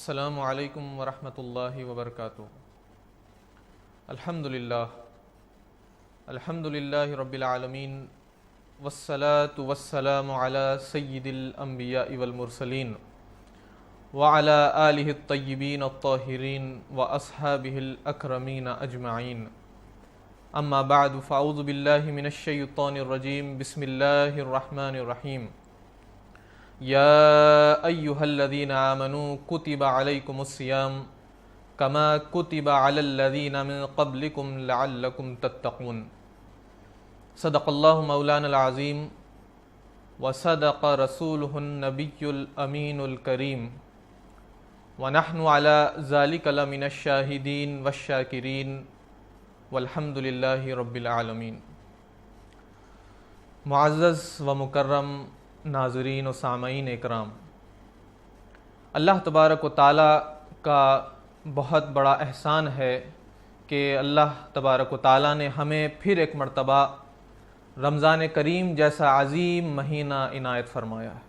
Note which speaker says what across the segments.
Speaker 1: السلام علیکم ورحمۃ اللہ وبرکاتہ۔ الحمدللہ رب العالمین والصلاة والسلام علی سید الانبیاء والمرسلین وعلی آلہ الطیبین الطاہرین واصحابہ الاکرمین اجمعین، اما بعد فاعوذ باللہ من الشیطان الرجیم، بسم اللہ الرحمن الرحیم۔ یا ایہا الذین آمنوا کتب علیکم الصیام کما کتب علی الذین من قبلکم لعلکم تتقون۔ صدق اللہ مولانا العظیم وصدق رسولہ النبی الامین الکریم، ونحن علی ذلک لمن الشاہدین والشاکرین والحمد للہ رب العالمین۔ معزز و مکرم ناظرین و سامعین اکرام، اللہ تبارک و تعالیٰ کا بہت بڑا احسان ہے کہ اللہ تبارک و تعالیٰ نے ہمیں پھر ایک مرتبہ رمضان کریم جیسا عظیم مہینہ عنایت فرمایا ہے۔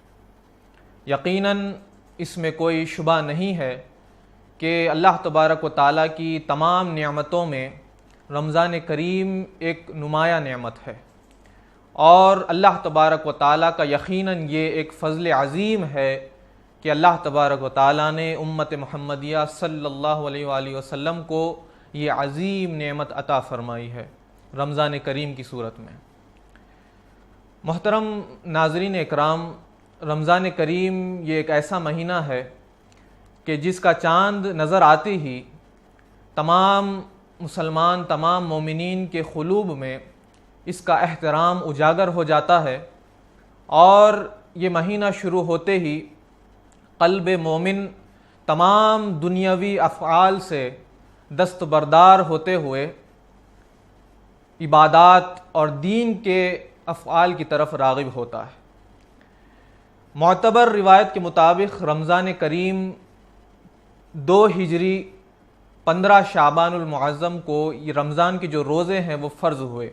Speaker 1: یقیناً اس میں کوئی شبہ نہیں ہے کہ اللہ تبارک و تعالیٰ کی تمام نعمتوں میں رمضان کریم ایک نمایاں نعمت ہے، اور اللہ تبارک و تعالیٰ کا یقیناً یہ ایک فضل عظیم ہے کہ اللہ تبارک و تعالیٰ نے امت محمدیہ صلی اللہ علیہ وآلہ وسلم کو یہ عظیم نعمت عطا فرمائی ہے رمضان کریم کی صورت میں۔ محترم ناظرین اکرام، رمضان کریم یہ ایک ایسا مہینہ ہے کہ جس کا چاند نظر آتے ہی تمام مسلمان، تمام مومنین کے قلوب میں اس کا احترام اجاگر ہو جاتا ہے، اور یہ مہینہ شروع ہوتے ہی قلب مومن تمام دنیاوی افعال سے دستبردار ہوتے ہوئے عبادات اور دین کے افعال کی طرف راغب ہوتا ہے۔ معتبر روایت کے مطابق رمضان کریم 2 ہجری 15 شعبان المعظم کو یہ رمضان کے جو روزے ہیں وہ فرض ہوئے۔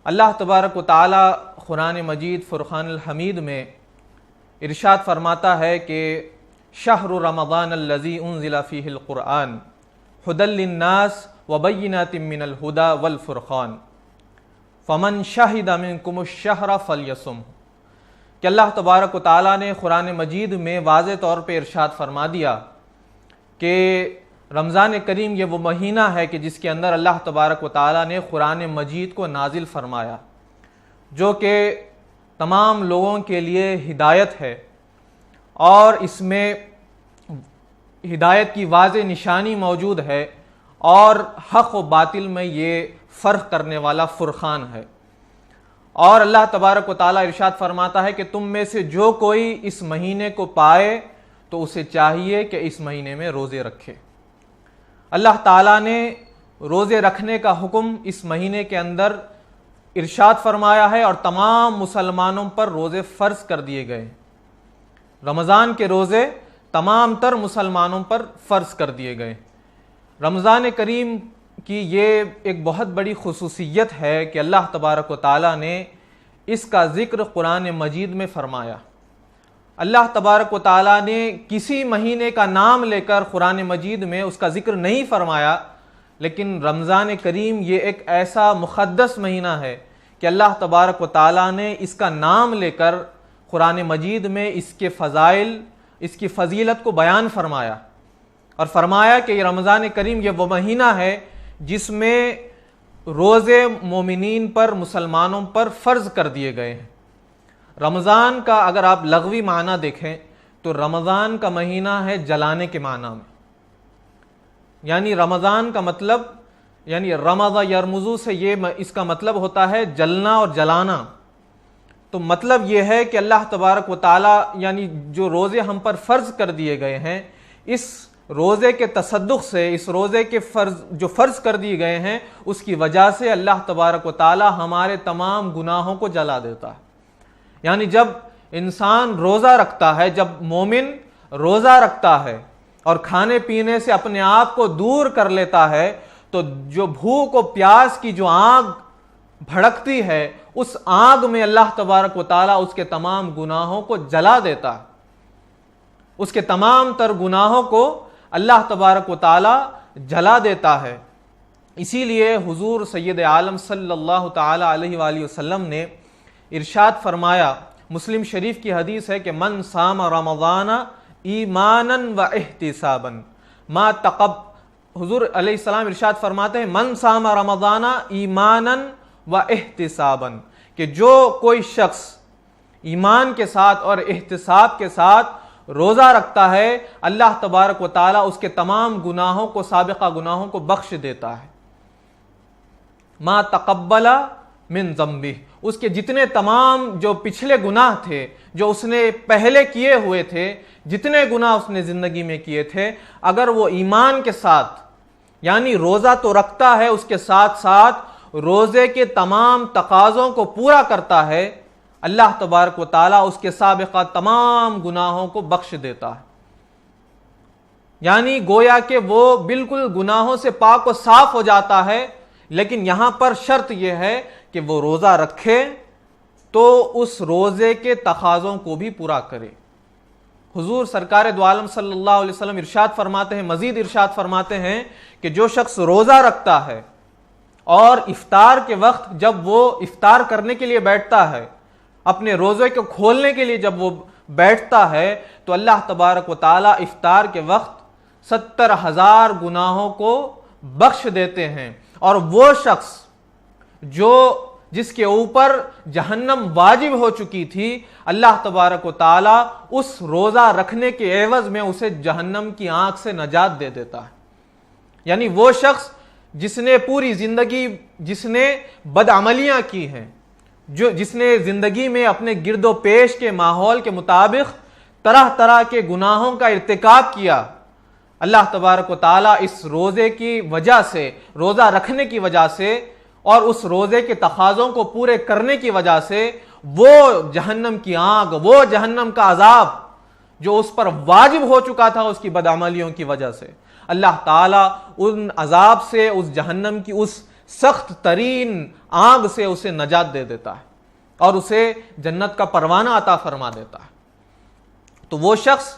Speaker 1: اللہ تبارک و تعالی قرآن مجید فرقان الحمید میں ارشاد فرماتا ہے کہ شہر رمضان الذی انزل فیہ القرآن ھدی للناس وبینات من الھدی والفرقان فمن شہد منکم الشہر فلیصمہ، کہ اللہ تبارک و تعالی نے قرآن مجید میں واضح طور پہ ارشاد فرما دیا کہ رمضان کریم یہ وہ مہینہ ہے کہ جس کے اندر اللہ تبارک و تعالیٰ نے قرآن مجید کو نازل فرمایا، جو کہ تمام لوگوں کے لیے ہدایت ہے، اور اس میں ہدایت کی واضح نشانی موجود ہے، اور حق و باطل میں یہ فرق کرنے والا فرقان ہے۔ اور اللہ تبارک و تعالیٰ ارشاد فرماتا ہے کہ تم میں سے جو کوئی اس مہینے کو پائے تو اسے چاہیے کہ اس مہینے میں روزے رکھے۔ اللہ تعالیٰ نے روزے رکھنے کا حکم اس مہینے کے اندر ارشاد فرمایا ہے، اور تمام مسلمانوں پر روزے فرض کر دیے گئے۔ رمضان کے روزے تمام تر مسلمانوں پر فرض کر دیے گئے۔ رمضان کریم کی یہ ایک بہت بڑی خصوصیت ہے کہ اللہ تبارک و تعالیٰ نے اس کا ذکر قرآن مجید میں فرمایا۔ اللہ تبارک و تعالیٰ نے کسی مہینے کا نام لے کر قرآن مجید میں اس کا ذکر نہیں فرمایا، لیکن رمضان کریم یہ ایک ایسا مقدس مہینہ ہے کہ اللہ تبارک و تعالیٰ نے اس کا نام لے کر قرآن مجید میں اس کے فضائل، اس کی فضیلت کو بیان فرمایا، اور فرمایا کہ یہ رمضان کریم یہ وہ مہینہ ہے جس میں روزے مومنین پر، مسلمانوں پر فرض کر دیے گئے ہیں۔ رمضان کا اگر آپ لغوی معنی دیکھیں تو رمضان کا مہینہ ہے جلانے کے معنی میں، یعنی رمضان کا مطلب، یعنی رمض یرمزو سے اس کا مطلب ہوتا ہے جلنا اور جلانا۔ تو مطلب یہ ہے کہ اللہ تبارک و تعالیٰ یعنی جو روزے ہم پر فرض کر دیے گئے ہیں، اس روزے کے تصدق سے، اس روزے کے جو فرض کر دیے گئے ہیں، اس کی وجہ سے اللہ تبارک و تعالیٰ ہمارے تمام گناہوں کو جلا دیتا ہے۔ یعنی جب انسان روزہ رکھتا ہے، جب مومن روزہ رکھتا ہے اور کھانے پینے سے اپنے آپ کو دور کر لیتا ہے، تو جو بھوک و پیاس کی جو آگ بھڑکتی ہے، اس آگ میں اللہ تبارک و تعالیٰ اس کے تمام گناہوں کو جلا دیتا ہے، اس کے تمام تر گناہوں کو اللہ تبارک و تعالیٰ جلا دیتا ہے۔ اسی لیے حضور سید عالم صلی اللہ تعالی علیہ وآلہ وسلم نے ارشاد فرمایا، مسلم شریف کی حدیث ہے کہ من صام رمضان ایمانا و احتسابا ما حضور علیہ السلام ارشاد فرماتے ہیں من صام رمضان ایمانا و احتسابا، کہ جو کوئی شخص ایمان کے ساتھ اور احتساب کے ساتھ روزہ رکھتا ہے، اللہ تبارک و تعالیٰ اس کے تمام گناہوں کو، سابقہ گناہوں کو بخش دیتا ہے۔ ما تقبل من ذنبہ، اس کے جتنے تمام جو پچھلے گناہ تھے، جو اس نے پہلے کیے ہوئے تھے، جتنے گناہ اس نے زندگی میں کیے تھے، اگر وہ ایمان کے ساتھ، یعنی روزہ تو رکھتا ہے، اس کے ساتھ ساتھ روزے کے تمام تقاضوں کو پورا کرتا ہے، اللہ تبارک و تعالیٰ اس کے سابقہ تمام گناہوں کو بخش دیتا ہے۔ یعنی گویا کہ وہ بالکل گناہوں سے پاک و صاف ہو جاتا ہے، لیکن یہاں پر شرط یہ ہے کہ وہ روزہ رکھے تو اس روزے کے تقاضوں کو بھی پورا کرے۔ حضور سرکار دو عالم صلی اللہ علیہ وسلم ارشاد فرماتے ہیں، مزید ارشاد فرماتے ہیں کہ جو شخص روزہ رکھتا ہے اور افطار کے وقت جب وہ افطار کرنے کے لیے بیٹھتا ہے، اپنے روزے کو کھولنے کے لیے جب وہ بیٹھتا ہے، تو اللہ تبارک و تعالیٰ افطار کے وقت 70,000 گناہوں کو بخش دیتے ہیں، اور وہ شخص جس کے اوپر جہنم واجب ہو چکی تھی، اللہ تبارک و تعالیٰ اس روزہ رکھنے کے عوض میں اسے جہنم کی آنکھ سے نجات دے دیتا ہے۔ یعنی وہ شخص جس نے پوری زندگی جس نے بدعملیاں کی ہیں، جس نے زندگی میں اپنے گرد و پیش کے ماحول کے مطابق طرح طرح کے گناہوں کا ارتکاب کیا، اللہ تبارک و تعالیٰ اس روزے کی وجہ سے، روزہ رکھنے کی وجہ سے اور اس روزے کے تقاضوں کو پورے کرنے کی وجہ سے وہ جہنم کی آگ، وہ جہنم کا عذاب جو اس پر واجب ہو چکا تھا اس کی بدعملیوں کی وجہ سے، اللہ تعالیٰ ان عذاب سے، اس جہنم کی اس سخت ترین آگ سے اسے نجات دے دیتا ہے اور اسے جنت کا پروانہ عطا فرما دیتا ہے۔ تو وہ شخص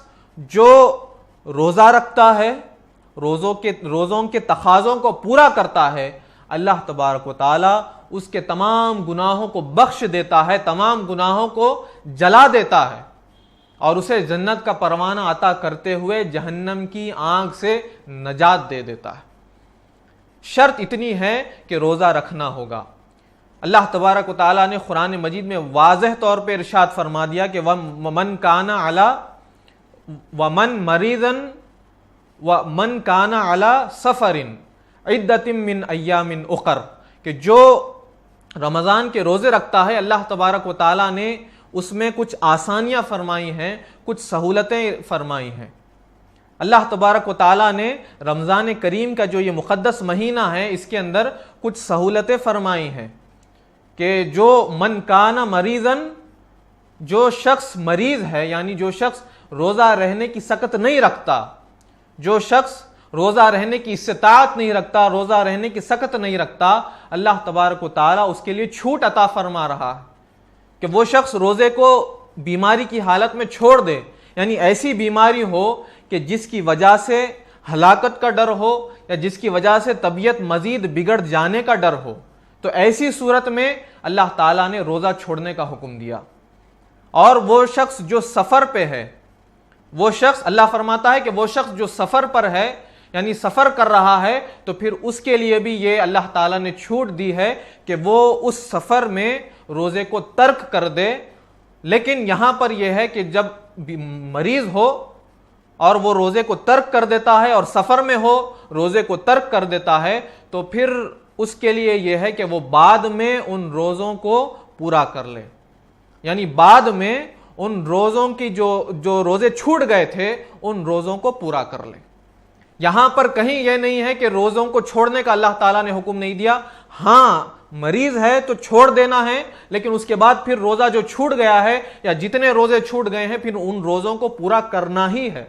Speaker 1: جو روزہ رکھتا ہے، روزوں کے تقاضوں کو پورا کرتا ہے، اللہ تبارک و تعالیٰ اس کے تمام گناہوں کو بخش دیتا ہے، تمام گناہوں کو جلا دیتا ہے اور اسے جنت کا پروانہ عطا کرتے ہوئے جہنم کی آگ سے نجات دے دیتا ہے۔ شرط اتنی ہے کہ روزہ رکھنا ہوگا۔ اللہ تبارک و تعالیٰ نے قرآن مجید میں واضح طور پہ ارشاد فرما دیا کہ وَمَنْ كَانَ عَلَى وَمَنْ مَرِيضًا وَمَنْ كَانَ عَلَى سَفَرٍ عِدَّةٍ مِّنْ أَيَّامٍ أُخَرَ، کہ جو رمضان کے روزے رکھتا ہے، اللہ تبارک و تعالیٰ نے اس میں کچھ آسانیاں فرمائی ہیں، کچھ سہولتیں فرمائی ہیں۔ اللہ تبارک و تعالیٰ نے رمضان کریم کا جو یہ مقدس مہینہ ہے، اس کے اندر کچھ سہولتیں فرمائی ہیں کہ جو من کان مریضن، جو شخص مریض ہے، یعنی جو شخص روزہ رہنے کی سکت نہیں رکھتا، جو شخص روزہ رہنے کی استطاعت نہیں رکھتا، روزہ رہنے کی سکت نہیں رکھتا، اللہ تبارک و تعالیٰ اس کے لیے چھوٹ عطا فرما رہا ہے کہ وہ شخص روزے کو بیماری کی حالت میں چھوڑ دے، یعنی ایسی بیماری ہو کہ جس کی وجہ سے ہلاکت کا ڈر ہو یا جس کی وجہ سے طبیعت مزید بگڑ جانے کا ڈر ہو، تو ایسی صورت میں اللہ تعالیٰ نے روزہ چھوڑنے کا حکم دیا۔ اور وہ شخص جو سفر پہ ہے، وہ شخص، اللہ فرماتا ہے کہ وہ شخص جو سفر پر ہے، یعنی سفر کر رہا ہے، تو پھر اس کے لیے بھی یہ اللہ تعالیٰ نے چھوٹ دی ہے کہ وہ اس سفر میں روزے کو ترک کر دے۔ لیکن یہاں پر یہ ہے کہ جب مریض ہو اور وہ روزے کو ترک کر دیتا ہے، اور سفر میں ہو روزے کو ترک کر دیتا ہے، تو پھر اس کے لیے یہ ہے کہ وہ بعد میں ان روزوں کو پورا کر لے، یعنی بعد میں ان روزوں کی جو روزے چھوٹ گئے تھے ان روزوں کو پورا کر لے۔ یہاں پر کہیں یہ نہیں ہے کہ روزوں کو چھوڑنے کا اللہ تعالیٰ نے حکم نہیں دیا، ہاں مریض ہے تو چھوڑ دینا ہے، لیکن اس کے بعد پھر روزہ جو چھوٹ گیا ہے یا جتنے روزے چھوٹ گئے ہیں پھر ان روزوں کو پورا کرنا ہی ہے۔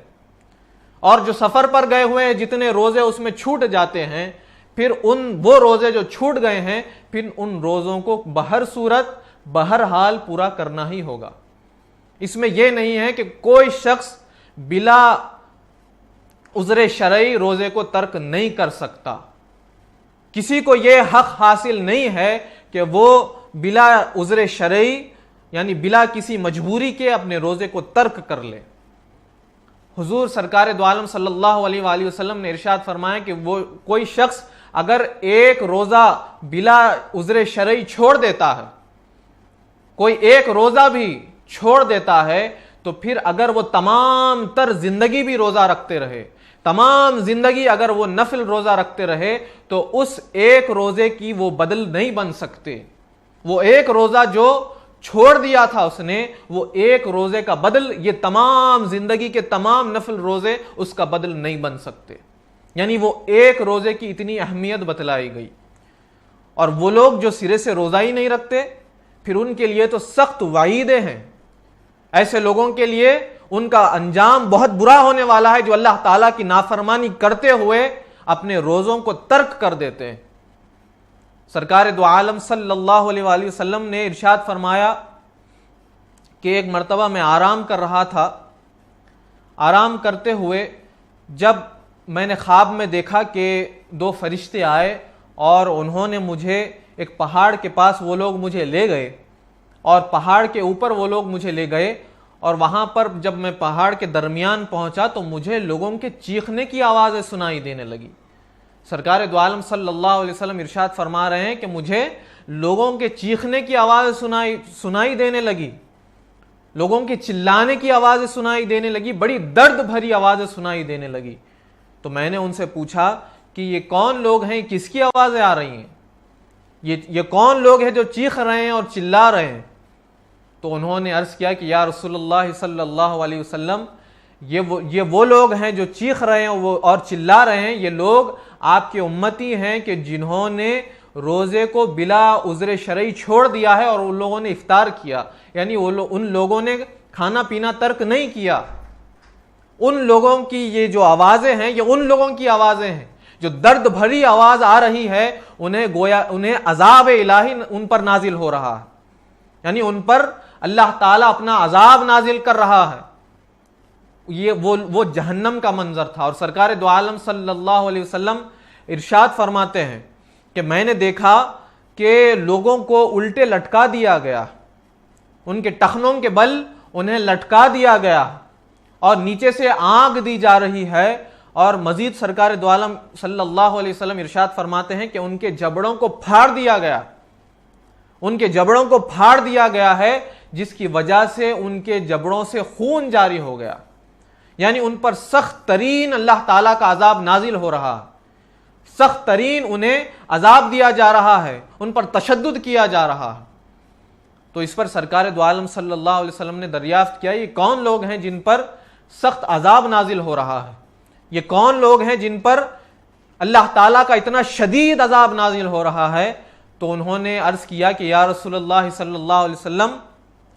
Speaker 1: اور جو سفر پر گئے ہوئے ہیں جتنے روزے اس میں چھوٹ جاتے ہیں، پھر وہ روزے جو چھوٹ گئے ہیں پھر ان روزوں کو بہر صورت بہرحال پورا کرنا ہی ہوگا۔ اس میں یہ نہیں ہے کہ کوئی شخص بلا عذر شرعی روزے کو ترک نہیں کر سکتا، کسی کو یہ حق حاصل نہیں ہے کہ وہ بلا عذر شرعی یعنی بلا کسی مجبوری کے اپنے روزے کو ترک کر لے۔ حضور سرکار دو عالم صلی اللہ علیہ وآلہ وسلم نے ارشاد فرمایا کہ وہ کوئی شخص اگر ایک روزہ بلا عذر شرعی چھوڑ دیتا ہے، کوئی ایک روزہ بھی چھوڑ دیتا ہے، تو پھر اگر وہ تمام تر زندگی بھی روزہ رکھتے رہے، تمام زندگی اگر وہ نفل روزہ رکھتے رہے، تو اس ایک روزے کی وہ بدل نہیں بن سکتے۔ وہ ایک روزہ جو چھوڑ دیا تھا اس نے، وہ ایک روزے کا بدل یہ تمام زندگی کے تمام نفل روزے اس کا بدل نہیں بن سکتے۔ یعنی وہ ایک روزے کی اتنی اہمیت بتلائی گئی۔ اور وہ لوگ جو سرے سے روزہ ہی نہیں رکھتے، پھر ان کے لیے تو سخت وعیدیں ہیں۔ ایسے لوگوں کے لیے ان کا انجام بہت برا ہونے والا ہے جو اللہ تعالیٰ کی نافرمانی کرتے ہوئے اپنے روزوں کو ترک کر دیتے ہیں۔ سرکار دو عالم صلی اللہ علیہ وآلہ وسلم نے ارشاد فرمایا کہ ایک مرتبہ میں آرام کر رہا تھا، آرام کرتے ہوئے جب میں نے خواب میں دیکھا کہ دو فرشتے آئے اور انہوں نے مجھے ایک پہاڑ کے پاس وہ لوگ مجھے لے گئے، اور پہاڑ کے اوپر وہ لوگ مجھے لے گئے، اور وہاں پر جب میں پہاڑ کے درمیان پہنچا تو مجھے لوگوں کے چیخنے کی آوازیں سنائی دینے لگی۔ سرکار دو عالم صلی اللہ علیہ وسلم ارشاد فرما رہے ہیں کہ مجھے لوگوں کے چیخنے کی آوازیں سنائی دینے لگی، لوگوں کے چلانے کی آوازیں سنائی دینے لگی، بڑی درد بھری آوازیں سنائی دینے لگی۔ تو میں نے ان سے پوچھا کہ یہ کون لوگ ہیں، کس کی آوازیں آ رہی ہیں، یہ کون لوگ ہیں جو چیخ رہے ہیں اور چلا رہے ہیں؟ تو انہوں نے عرض کیا کہ یا رسول اللہ صلی اللہ علیہ وسلم، یہ وہ لوگ ہیں جو چیخ رہے ہیں اور چلا رہے ہیں، یہ لوگ آپ کے امتی ہیں کہ جنہوں نے روزے کو بلا عذر شرعی چھوڑ دیا ہے اور ان لوگوں نے افطار کیا، یعنی ان لوگوں نے کھانا پینا ترک نہیں کیا۔ ان لوگوں کی یہ جو آوازیں ہیں یہ ان لوگوں کی آوازیں ہیں جو درد بھری آواز آ رہی ہے، انہیں عذاب الہی ان پر نازل ہو رہا ہے، یعنی ان پر اللہ تعالیٰ اپنا عذاب نازل کر رہا ہے۔ یہ وہ جہنم کا منظر تھا۔ اور سرکار دو عالم صلی اللہ علیہ وسلم ارشاد فرماتے ہیں کہ میں نے دیکھا کہ لوگوں کو الٹے لٹکا دیا گیا، ان کے ٹخنوں کے بل انہیں لٹکا دیا گیا اور نیچے سے آگ دی جا رہی ہے۔ اور مزید سرکار دو عالم صلی اللہ علیہ وسلم ارشاد فرماتے ہیں کہ ان کے جبڑوں کو پھاڑ دیا گیا، ان کے جبڑوں کو پھاڑ دیا گیا ہے، جس کی وجہ سے ان کے جبڑوں سے خون جاری ہو گیا، یعنی ان پر سخت ترین اللہ تعالیٰ کا عذاب نازل ہو رہا ہے، سخت ترین انہیں عذاب دیا جا رہا ہے، ان پر تشدد کیا جا رہا ہے۔ تو اس پر سرکار دو عالم صلی اللہ علیہ وسلم نے دریافت کیا یہ کون لوگ ہیں جن پر سخت عذاب نازل ہو رہا ہے، یہ کون لوگ ہیں جن پر اللہ تعالیٰ کا اتنا شدید عذاب نازل ہو رہا ہے؟ تو انہوں نے عرض کیا کہ یا رسول اللہ صلی اللہ علیہ وسلم،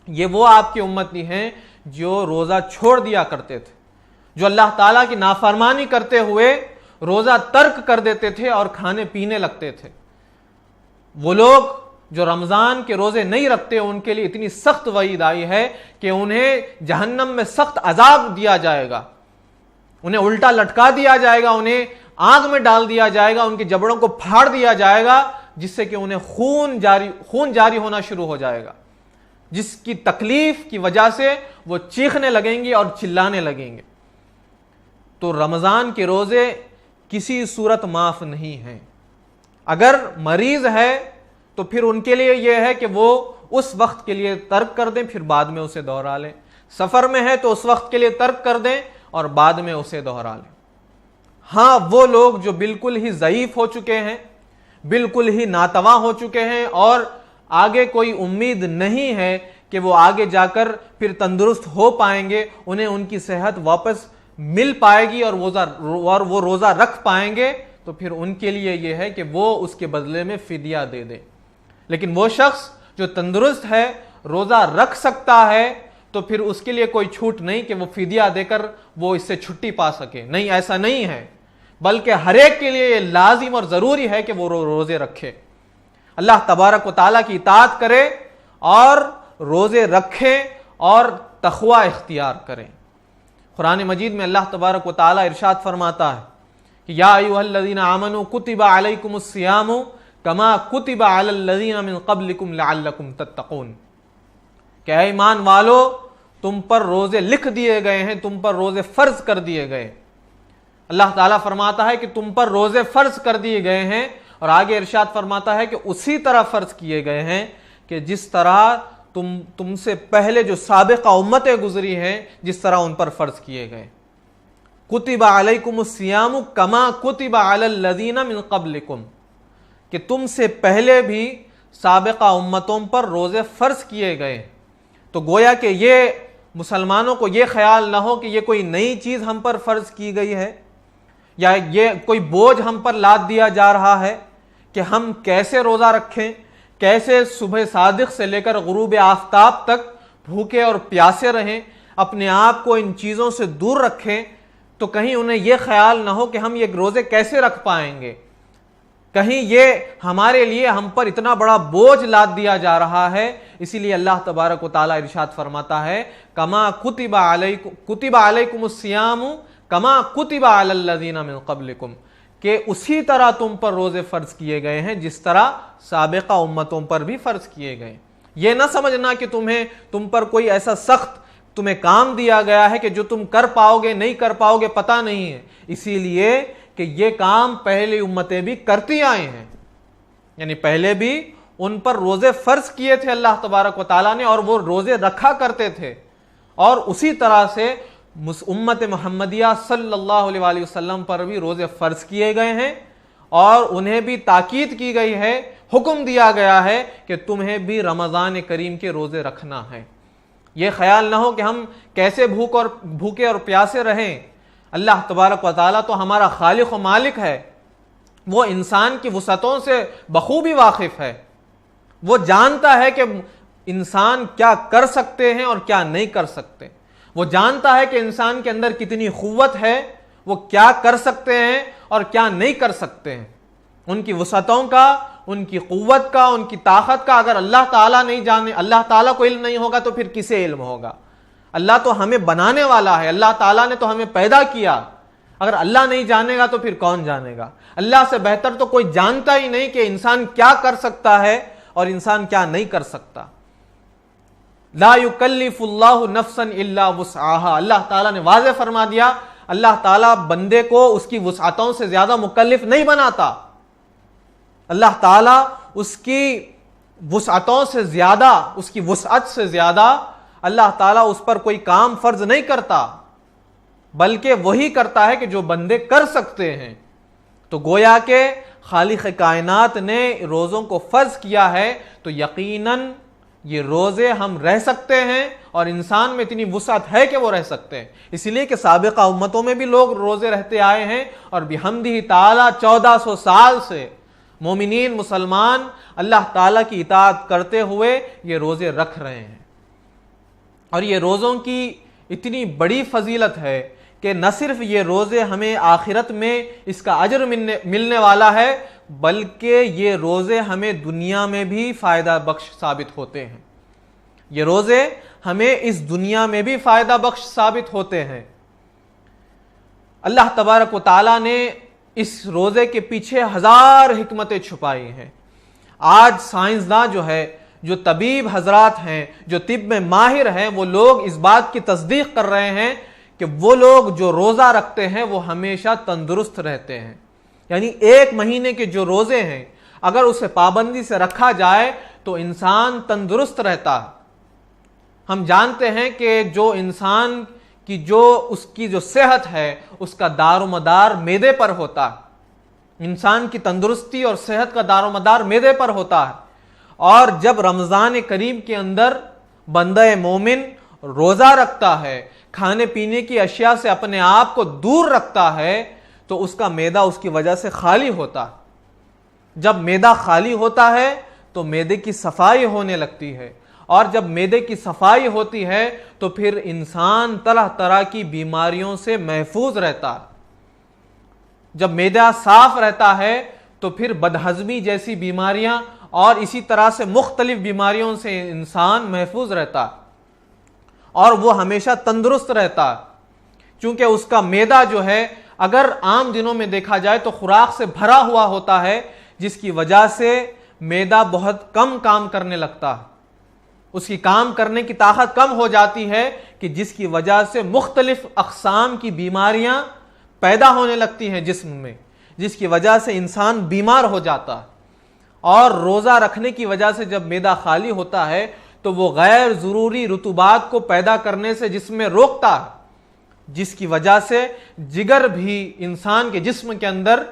Speaker 1: یہ وہ آپ کی امتی ہیں جو روزہ چھوڑ دیا کرتے تھے، جو اللہ تعالیٰ کی نافرمانی کرتے ہوئے روزہ ترک کر دیتے تھے اور کھانے پینے لگتے تھے۔ وہ لوگ جو رمضان کے روزے نہیں رکھتے ان کے لیے اتنی سخت وعید آئی ہے کہ انہیں جہنم میں سخت عذاب دیا جائے گا، انہیں الٹا لٹکا دیا جائے گا، انہیں آگ میں ڈال دیا جائے گا، ان کے جبڑوں کو پھاڑ دیا جائے گا، جس سے کہ انہیں خون جاری ہونا شروع ہو جائے گا، جس کی تکلیف کی وجہ سے وہ چیخنے لگیں گے اور چلانے لگیں گے۔ تو رمضان کے روزے کسی صورت معاف نہیں ہیں۔ اگر مریض ہے تو پھر ان کے لیے یہ ہے کہ وہ اس وقت کے لیے ترک کر دیں، پھر بعد میں اسے دوہرا لیں۔ سفر میں ہے تو اس وقت کے لیے ترک کر دیں اور بعد میں اسے دوہرا لیں۔ ہاں، وہ لوگ جو بالکل ہی ضعیف ہو چکے ہیں، بالکل ہی ناتواں ہو چکے ہیں اور آگے کوئی امید نہیں ہے کہ وہ آگے جا کر پھر تندرست ہو پائیں گے، انہیں ان کی صحت واپس مل پائے گی اور وہ روزہ رکھ پائیں گے، تو پھر ان کے لیے یہ ہے کہ وہ اس کے بدلے میں فدیہ دے دیں۔ لیکن وہ شخص جو تندرست ہے، روزہ رکھ سکتا ہے، تو پھر اس کے لیے کوئی چھوٹ نہیں کہ وہ فدیہ دے کر وہ اس سے چھٹی پا سکے۔ نہیں، ایسا نہیں ہے، بلکہ ہر ایک کے لیے یہ لازم اور ضروری ہے کہ وہ روزے رکھے، اللہ تبارک و تعالیٰ کی اطاعت کرے اور روزے رکھے اور تقوی اختیار کریں۔ قرآن مجید میں اللہ تبارک و تعالیٰ ارشاد فرماتا ہے کہ یا ایھا الذین آمنوا کتب علیکم الصیام کما کتب علی الذین من قبلکم لعلکم تتقون، کہ اے ایمان والو، تم پر روزے لکھ دیے گئے ہیں، تم پر روزے فرض کر دیے گئے۔ اللہ تعالیٰ فرماتا ہے کہ تم پر روزے فرض کر دیے گئے ہیں، اور آگے ارشاد فرماتا ہے کہ اسی طرح فرض کیے گئے ہیں کہ جس طرح تم سے پہلے جو سابقہ امتیں گزری ہیں جس طرح ان پر فرض کیے گئے۔ کتب علیکم الصیام کما کتب علی الذین من قبلکم، کہ تم سے پہلے بھی سابقہ امتوں پر روزے فرض کیے گئے۔ تو گویا کہ یہ مسلمانوں کو یہ خیال نہ ہو کہ یہ کوئی نئی چیز ہم پر فرض کی گئی ہے یا یہ کوئی بوجھ ہم پر لاد دیا جا رہا ہے کہ ہم کیسے روزہ رکھیں، کیسے صبح صادق سے لے کر غروب آفتاب تک بھوکے اور پیاسے رہیں، اپنے آپ کو ان چیزوں سے دور رکھیں، تو کہیں انہیں یہ خیال نہ ہو کہ ہم یہ روزے کیسے رکھ پائیں گے، کہیں یہ ہمارے لیے ہم پر اتنا بڑا بوجھ لاد دیا جا رہا ہے۔ اسی لیے اللہ تبارک و تعالیٰ ارشاد فرماتا ہے کما کتب علیکم الصیام کما کتب علی الذین من قبلکم، کہ اسی طرح تم پر روزے فرض کیے گئے ہیں جس طرح سابقہ امتوں پر بھی فرض کیے گئے۔ یہ نہ سمجھنا کہ تم پر کوئی ایسا سخت تمہیں کام دیا گیا ہے کہ جو تم کر پاؤ گے نہیں کر پاؤ گے پتہ نہیں ہے، اسی لیے کہ یہ کام پہلی امتیں بھی کرتی آئی ہیں، یعنی پہلے بھی ان پر روزے فرض کیے تھے اللہ تبارک و تعالیٰ نے، اور وہ روزے رکھا کرتے تھے، اور اسی طرح سے امت محمدیہ صلی اللہ علیہ وآلہ وسلم پر بھی روزے فرض کیے گئے ہیں، اور انہیں بھی تاکید کی گئی ہے، حکم دیا گیا ہے کہ تمہیں بھی رمضان کریم کے روزے رکھنا ہے۔ یہ خیال نہ ہو کہ ہم کیسے بھوکے اور پیاسے رہیں۔ اللہ تبارک و تعالیٰ تو ہمارا خالق و مالک ہے، وہ انسان کی وسعتوں سے بخوبی واقف ہے، وہ جانتا ہے کہ انسان کیا کر سکتے ہیں اور کیا نہیں کر سکتے، وہ جانتا ہے کہ انسان کے اندر کتنی قوت ہے، وہ کیا کر سکتے ہیں اور کیا نہیں کر سکتے ہیں۔ ان کی وسعتوں کا، ان کی قوت کا، ان کی طاقت کا اگر اللہ تعالیٰ نہیں جانے، اللہ تعالیٰ کو علم نہیں ہوگا تو پھر کسے علم ہوگا؟ اللہ تو ہمیں بنانے والا ہے، اللہ تعالیٰ نے تو ہمیں پیدا کیا، اگر اللہ نہیں جانے گا تو پھر کون جانے گا؟ اللہ سے بہتر تو کوئی جانتا ہی نہیں کہ انسان کیا کر سکتا ہے اور انسان کیا نہیں کر سکتا۔ لا یکلف اللہ نفسا الا وسعها، اللہ تعالیٰ نے واضح فرما دیا، اللہ تعالیٰ بندے کو اس کی وسعتوں سے زیادہ مکلف نہیں بناتا، اللہ تعالیٰ اس کی وسعتوں سے زیادہ، اس کی وسعت سے زیادہ اللہ تعالیٰ اس پر کوئی کام فرض نہیں کرتا، بلکہ وہی کرتا ہے کہ جو بندے کر سکتے ہیں۔ تو گویا کہ خالق کائنات نے روزوں کو فرض کیا ہے، تو یقیناً یہ روزے ہم رہ سکتے ہیں، اور انسان میں اتنی وسعت ہے کہ وہ رہ سکتے ہیں، اس لیے کہ سابقہ امتوں میں بھی لوگ روزے رہتے آئے ہیں، اور بحمدہ تعالیٰ 1400 سال سے مومنین مسلمان اللہ تعالیٰ کی اطاعت کرتے ہوئے یہ روزے رکھ رہے ہیں۔ اور یہ روزوں کی اتنی بڑی فضیلت ہے کہ نہ صرف یہ روزے ہمیں آخرت میں اس کا اجر ملنے والا ہے، بلکہ یہ روزے ہمیں دنیا میں بھی فائدہ بخش ثابت ہوتے ہیں، یہ روزے ہمیں اس دنیا میں بھی فائدہ بخش ثابت ہوتے ہیں۔ اللہ تبارک و تعالیٰ نے اس روزے کے پیچھے ہزار حکمتیں چھپائی ہیں۔ آج سائنسداں جو طبیب حضرات ہیں، جو طب میں ماہر ہیں، وہ لوگ اس بات کی تصدیق کر رہے ہیں کہ وہ لوگ جو روزہ رکھتے ہیں وہ ہمیشہ تندرست رہتے ہیں. یعنی 1 مہینے کے جو روزے ہیں اگر اسے پابندی سے رکھا جائے تو انسان تندرست رہتا ہے. ہم جانتے ہیں کہ جو انسان کی اس کی جو صحت ہے اس کا دار و مدار معدے پر ہوتا ہے. انسان کی تندرستی اور صحت کا دار و مدار معدے پر ہوتا ہے. اور جب رمضان کریم کے اندر بندہ مومن روزہ رکھتا ہے، کھانے پینے کی اشیاء سے اپنے آپ کو دور رکھتا ہے، تو اس کا معدہ اس کی وجہ سے خالی ہوتا ہے. جب معدہ خالی ہوتا ہے تو معدے کی صفائی ہونے لگتی ہے، اور جب معدے کی صفائی ہوتی ہے تو پھر انسان طرح طرح کی بیماریوں سے محفوظ رہتا ہے. جب معدہ صاف رہتا ہے تو پھر بدہضمی جیسی بیماریاں اور اسی طرح سے مختلف بیماریوں سے انسان محفوظ رہتا ہے اور وہ ہمیشہ تندرست رہتا ہے. چونکہ اس کا معدہ جو ہے اگر عام دنوں میں دیکھا جائے تو خوراک سے بھرا ہوا ہوتا ہے، جس کی وجہ سے معدہ بہت کم کام کرنے لگتا ہے، اس کی کام کرنے کی طاقت کم ہو جاتی ہے، کہ جس کی وجہ سے مختلف اقسام کی بیماریاں پیدا ہونے لگتی ہیں جسم میں، جس کی وجہ سے انسان بیمار ہو جاتا ہے. اور روزہ رکھنے کی وجہ سے جب معدہ خالی ہوتا ہے تو وہ غیر ضروری رطوبات کو پیدا کرنے سے جسم میں روکتا ہے، جس کی وجہ سے جگر بھی انسان کے جسم کے اندر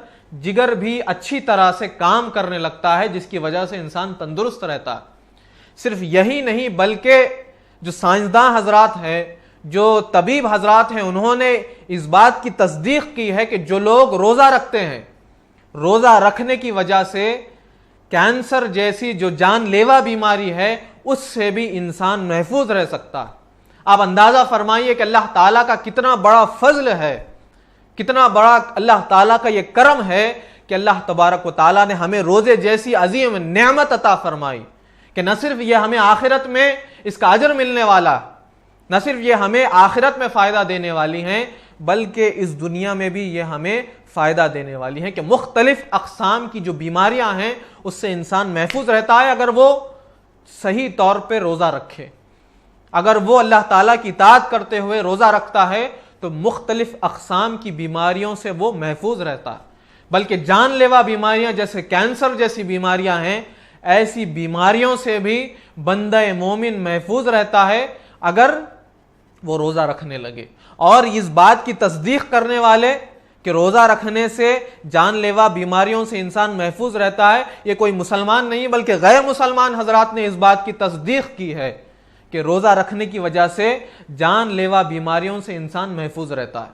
Speaker 1: جگر بھی اچھی طرح سے کام کرنے لگتا ہے، جس کی وجہ سے انسان تندرست رہتا ہے. صرف یہی نہیں بلکہ جو سائنسداں حضرات ہیں، جو طبیب حضرات ہیں، انہوں نے اس بات کی تصدیق کی ہے کہ جو لوگ روزہ رکھتے ہیں، روزہ رکھنے کی وجہ سے کینسر جیسی جو جان لیوا بیماری ہے اس سے بھی انسان محفوظ رہ سکتا ہے. آپ اندازہ فرمائیے کہ اللہ تعالیٰ کا کتنا بڑا فضل ہے، کتنا بڑا اللہ تعالیٰ کا یہ کرم ہے کہ اللہ تبارک و تعالیٰ نے ہمیں روزے جیسی عظیم نعمت عطا فرمائی کہ نہ صرف یہ ہمیں آخرت میں اس کا اجر ملنے والا، نہ صرف یہ ہمیں آخرت میں فائدہ دینے والی ہیں بلکہ اس دنیا میں بھی یہ ہمیں فائدہ دینے والی ہیں کہ مختلف اقسام کی جو بیماریاں ہیں اس سے انسان محفوظ رہتا ہے اگر وہ صحیح طور پہ روزہ رکھے. اگر وہ اللہ تعالیٰ کی اطاعت کرتے ہوئے روزہ رکھتا ہے تو مختلف اقسام کی بیماریوں سے وہ محفوظ رہتا ہے. بلکہ جان لیوا بیماریاں جیسے کینسر جیسی بیماریاں ہیں، ایسی بیماریوں سے بھی بندہ مومن محفوظ رہتا ہے اگر وہ روزہ رکھنے لگے. اور اس بات کی تصدیق کرنے والے کہ روزہ رکھنے سے جان لیوا بیماریوں سے انسان محفوظ رہتا ہے، یہ کوئی مسلمان نہیں بلکہ غیر مسلمان حضرات نے اس بات کی تصدیق کی ہے کہ روزہ رکھنے کی وجہ سے جان لیوا بیماریوں سے انسان محفوظ رہتا ہے.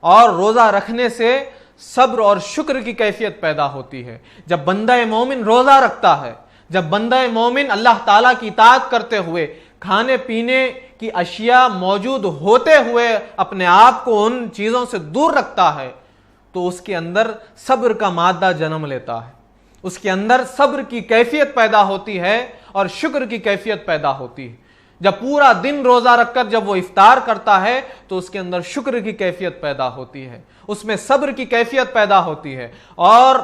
Speaker 1: اور روزہ رکھنے سے صبر اور شکر کی کیفیت پیدا ہوتی ہے. جب بندہ مومن روزہ رکھتا ہے، جب بندہ مومن اللہ تعالیٰ کی اطاعت کرتے ہوئے کھانے پینے کی اشیاء موجود ہوتے ہوئے اپنے آپ کو ان چیزوں سے دور رکھتا ہے تو اس کے اندر صبر کا مادہ جنم لیتا ہے، اس کے اندر صبر کی کیفیت پیدا ہوتی ہے اور شکر کی کیفیت پیدا ہوتی ہے. جب پورا دن روزہ رکھ کر جب وہ افطار کرتا ہے تو اس کے اندر شکر کی کیفیت پیدا ہوتی ہے، اس میں صبر کی کیفیت پیدا ہوتی ہے. اور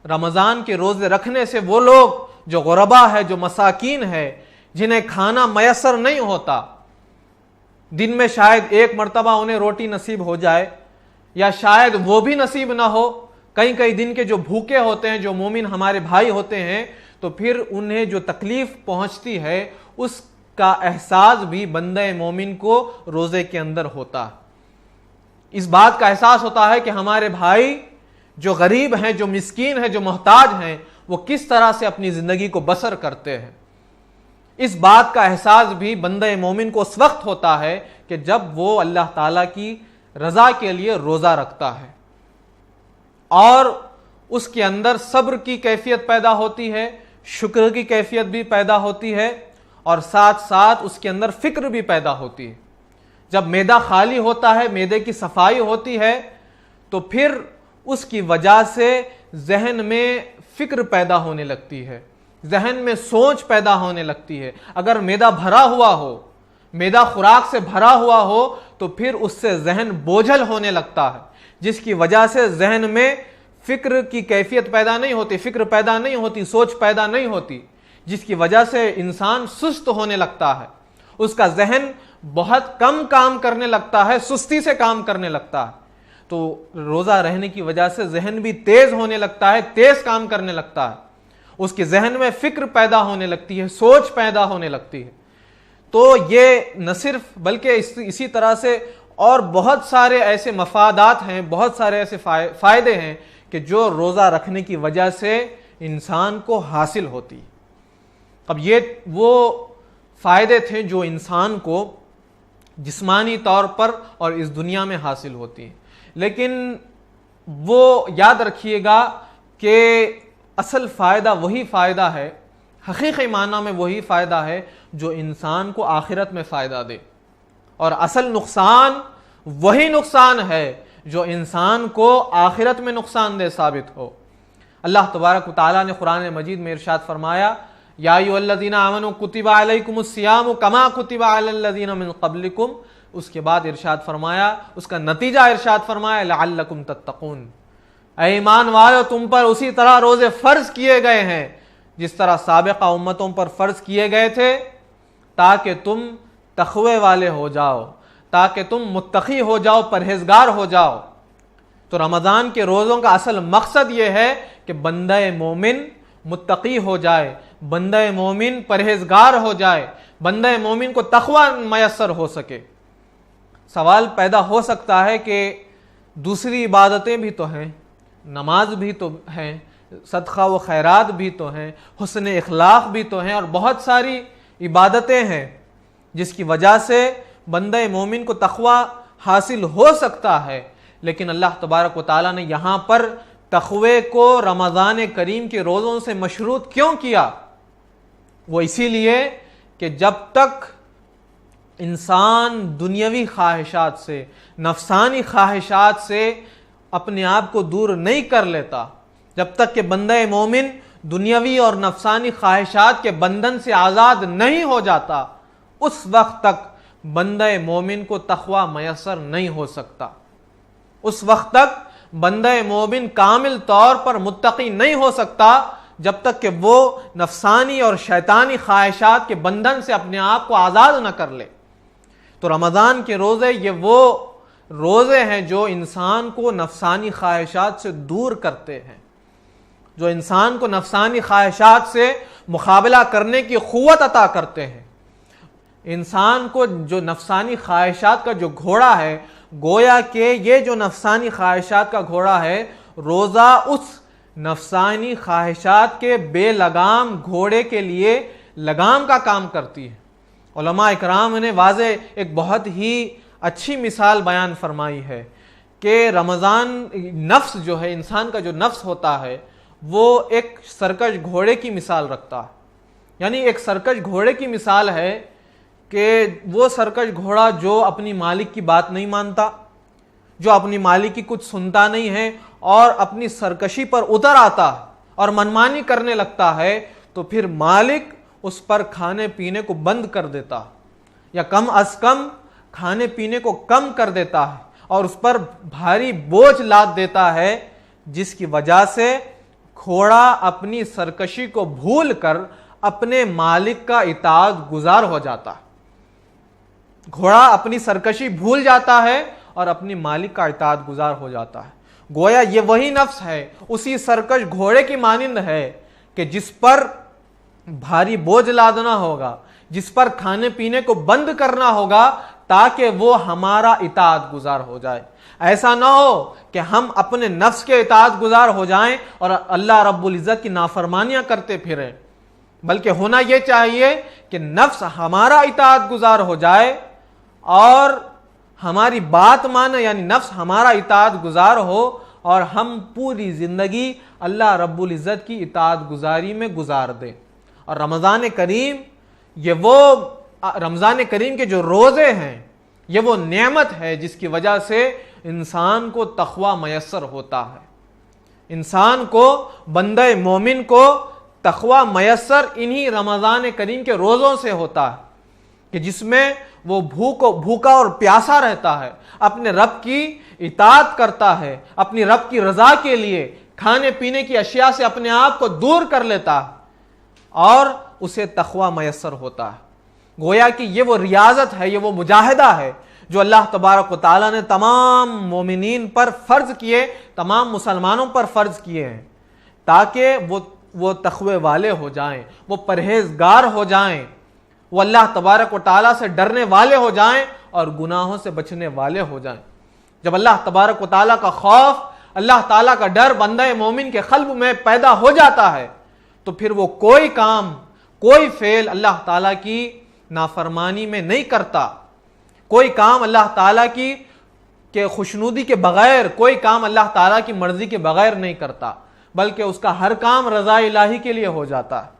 Speaker 1: رمضان کے روزے رکھنے سے وہ لوگ جو غربا ہے، جو مساکین ہے، جنہیں کھانا میسر نہیں ہوتا، دن میں شاید 1 مرتبہ انہیں روٹی نصیب ہو جائے یا شاید وہ بھی نصیب نہ ہو، کئی دن کے جو بھوکے ہوتے ہیں، جو مومن ہمارے بھائی ہوتے ہیں، تو پھر انہیں جو تکلیف پہنچتی ہے اس کا احساس بھی بندہ مومن کو روزے کے اندر ہوتا. اس بات کا احساس ہوتا ہے کہ ہمارے بھائی جو غریب ہیں، جو مسکین ہیں، جو محتاج ہیں، وہ کس طرح سے اپنی زندگی کو بسر کرتے ہیں. اس بات کا احساس بھی بندہ مومن کو اس وقت ہوتا ہے کہ جب وہ اللہ تعالیٰ کی رضا کے لیے روزہ رکھتا ہے اور اس کے اندر صبر کی کیفیت پیدا ہوتی ہے، شکر کی کیفیت بھی پیدا ہوتی ہے اور ساتھ ساتھ اس کے اندر فکر بھی پیدا ہوتی ہے. جب معدہ خالی ہوتا ہے، معدے کی صفائی ہوتی ہے تو پھر اس کی وجہ سے ذہن میں فکر پیدا ہونے لگتی ہے، ذہن میں سوچ پیدا ہونے لگتی ہے. اگر معدہ بھرا ہوا ہو، معدہ خوراک سے بھرا ہوا ہو تو پھر اس سے ذہن بوجھل ہونے لگتا ہے، جس کی وجہ سے ذہن میں فکر کی کیفیت پیدا نہیں ہوتی، فکر پیدا نہیں ہوتی، سوچ پیدا نہیں ہوتی، جس کی وجہ سے انسان سست ہونے لگتا ہے، اس کا ذہن بہت کم کام کرنے لگتا ہے، سستی سے کام کرنے لگتا ہے. تو روزہ رہنے کی وجہ سے ذہن بھی تیز ہونے لگتا ہے، تیز کام کرنے لگتا ہے، اس کے ذہن میں فکر پیدا ہونے لگتی ہے، سوچ پیدا ہونے لگتی ہے. تو یہ نہ صرف بلکہ اسی طرح سے اور بہت سارے ایسے مفادات ہیں، بہت سارے ایسے فائدے ہیں کہ جو روزہ رکھنے کی وجہ سے انسان کو حاصل ہوتی. اب یہ وہ فائدے تھے جو انسان کو جسمانی طور پر اور اس دنیا میں حاصل ہوتی ہیں. لیکن وہ یاد رکھیے گا کہ اصل فائدہ وہی فائدہ ہے، حقیقی معنی میں وہی فائدہ ہے جو انسان کو آخرت میں فائدہ دے، اور اصل نقصان وہی نقصان ہے جو انسان کو آخرت میں نقصان دہ ثابت ہو. اللہ تبارک و تعالیٰ نے قرآن مجید میں ارشاد فرمایا یا ایھا الذین آمنوا کتب علیکم الصیام کما کتب علی الذین من قبلکم. اس کے بعد ارشاد فرمایا، اس کا نتیجہ ارشاد فرمایا لعلکم تتقون. اے ایمان والو، تم پر اسی طرح روزے فرض کیے گئے ہیں جس طرح سابقہ امتوں پر فرض کیے گئے تھے، تاکہ تم تقوی والے ہو جاؤ، تاکہ تم متقی ہو جاؤ، پرہیزگار ہو جاؤ. تو رمضان کے روزوں کا اصل مقصد یہ ہے کہ بندہ مومن متقی ہو جائے، بندہ مومن پرہیزگار ہو جائے، بندہ مومن کو تقوی میسر ہو سکے. سوال پیدا ہو سکتا ہے کہ دوسری عبادتیں بھی تو ہیں، نماز بھی تو ہیں، صدقہ و خیرات بھی تو ہیں، حسن اخلاق بھی تو ہیں، اور بہت ساری عبادتیں ہیں جس کی وجہ سے بندہ مومن کو تقوی حاصل ہو سکتا ہے. لیکن اللہ تبارک و تعالیٰ نے یہاں پر تقوی کو رمضان کریم کے روزوں سے مشروط کیوں کیا؟ وہ اسی لیے کہ جب تک انسان دنیاوی خواہشات سے، نفسانی خواہشات سے اپنے آپ کو دور نہیں کر لیتا، جب تک کہ بندہ مومن دنیاوی اور نفسانی خواہشات کے بندھن سے آزاد نہیں ہو جاتا، اس وقت تک بندہ مومن کو تقوی میسر نہیں ہو سکتا. اس وقت تک بندہ مومن کامل طور پر متقی نہیں ہو سکتا جب تک کہ وہ نفسانی اور شیطانی خواہشات کے بندھن سے اپنے آپ کو آزاد نہ کر لے. تو رمضان کے روزے یہ وہ روزے ہیں جو انسان کو نفسانی خواہشات سے دور کرتے ہیں، جو انسان کو نفسانی خواہشات سے مقابلہ کرنے کی قوت عطا کرتے ہیں. انسان کو جو نفسانی خواہشات کا جو گھوڑا ہے، گویا کہ یہ جو نفسانی خواہشات کا گھوڑا ہے، روزہ اس نفسانی خواہشات کے بے لگام گھوڑے کے لیے لگام کا کام کرتی ہے. علماء اکرام نے واضح ایک بہت ہی اچھی مثال بیان فرمائی ہے کہ رمضان نفس جو ہے، انسان کا جو نفس ہوتا ہے، وہ ایک سرکش گھوڑے کی مثال رکھتا ہے. یعنی ایک سرکش گھوڑے کی مثال ہے کہ وہ سرکش گھوڑا جو اپنی مالک کی بات نہیں مانتا، جو اپنی مالک کی کچھ سنتا نہیں ہے اور اپنی سرکشی پر اتر آتا ہے اور منمانی کرنے لگتا ہے، تو پھر مالک اس پر کھانے پینے کو بند کر دیتا ہے، یا کم از کم کھانے پینے کو کم کر دیتا ہے اور اس پر بھاری بوجھ لاد دیتا ہے، جس کی وجہ سے گھوڑا اپنی سرکشی کو بھول کر اپنے مالک کا اطاعت گزار ہو جاتا ہے. گھوڑا اپنی سرکشی بھول جاتا ہے اور اپنی مالک کا اطاعت گزار ہو جاتا ہے. گویا یہ وہی نفس ہے، اسی سرکش گھوڑے کی مانند ہے کہ جس پر بھاری بوجھ لادنا ہوگا، جس پر کھانے پینے کو بند کرنا ہوگا تاکہ وہ ہمارا اطاعت گزار ہو جائے. ایسا نہ ہو کہ ہم اپنے نفس کے اطاعت گزار ہو جائیں اور اللہ رب العزت کی نافرمانیاں کرتے پھریں، بلکہ ہونا یہ چاہیے کہ نفس ہمارا اطاعت گزار ہو جائے اور ہماری بات مانے، یعنی نفس ہمارا اطاعت گزار ہو اور ہم پوری زندگی اللہ رب العزت کی اطاعت گزاری میں گزار دیں. اور رمضان کریم کے جو روزے ہیں، یہ وہ نعمت ہے جس کی وجہ سے انسان کو تقوی میسر ہوتا ہے. انسان کو، بندہ مومن کو تقوی میسر انہی رمضان کریم کے روزوں سے ہوتا ہے کہ جس میں وہ بھوکا اور پیاسا رہتا ہے، اپنے رب کی اطاعت کرتا ہے، اپنی رب کی رضا کے لیے کھانے پینے کی اشیاء سے اپنے آپ کو دور کر لیتا ہے اور اسے تقوی میسر ہوتا ہے. گویا کہ یہ وہ ریاضت ہے، یہ وہ مجاہدہ ہے جو اللہ تبارک و تعالیٰ نے تمام مومنین پر فرض کیے، تمام مسلمانوں پر فرض کیے ہیں، تاکہ وہ تقوی والے ہو جائیں، وہ پرہیزگار ہو جائیں، وہ اللہ تبارک و تعالیٰ سے ڈرنے والے ہو جائیں اور گناہوں سے بچنے والے ہو جائیں۔ جب اللہ تبارک و تعالیٰ کا خوف، اللہ تعالیٰ کا ڈر بندہ مومن کے قلب میں پیدا ہو جاتا ہے تو پھر وہ کوئی کام، کوئی فعل اللہ تعالیٰ کی نافرمانی میں نہیں کرتا، کوئی کام اللہ تعالیٰ کی خوشنودی کے بغیر، کوئی کام اللہ تعالیٰ کی مرضی کے بغیر نہیں کرتا، بلکہ اس کا ہر کام رضا الہی کے لیے ہو جاتا ہے۔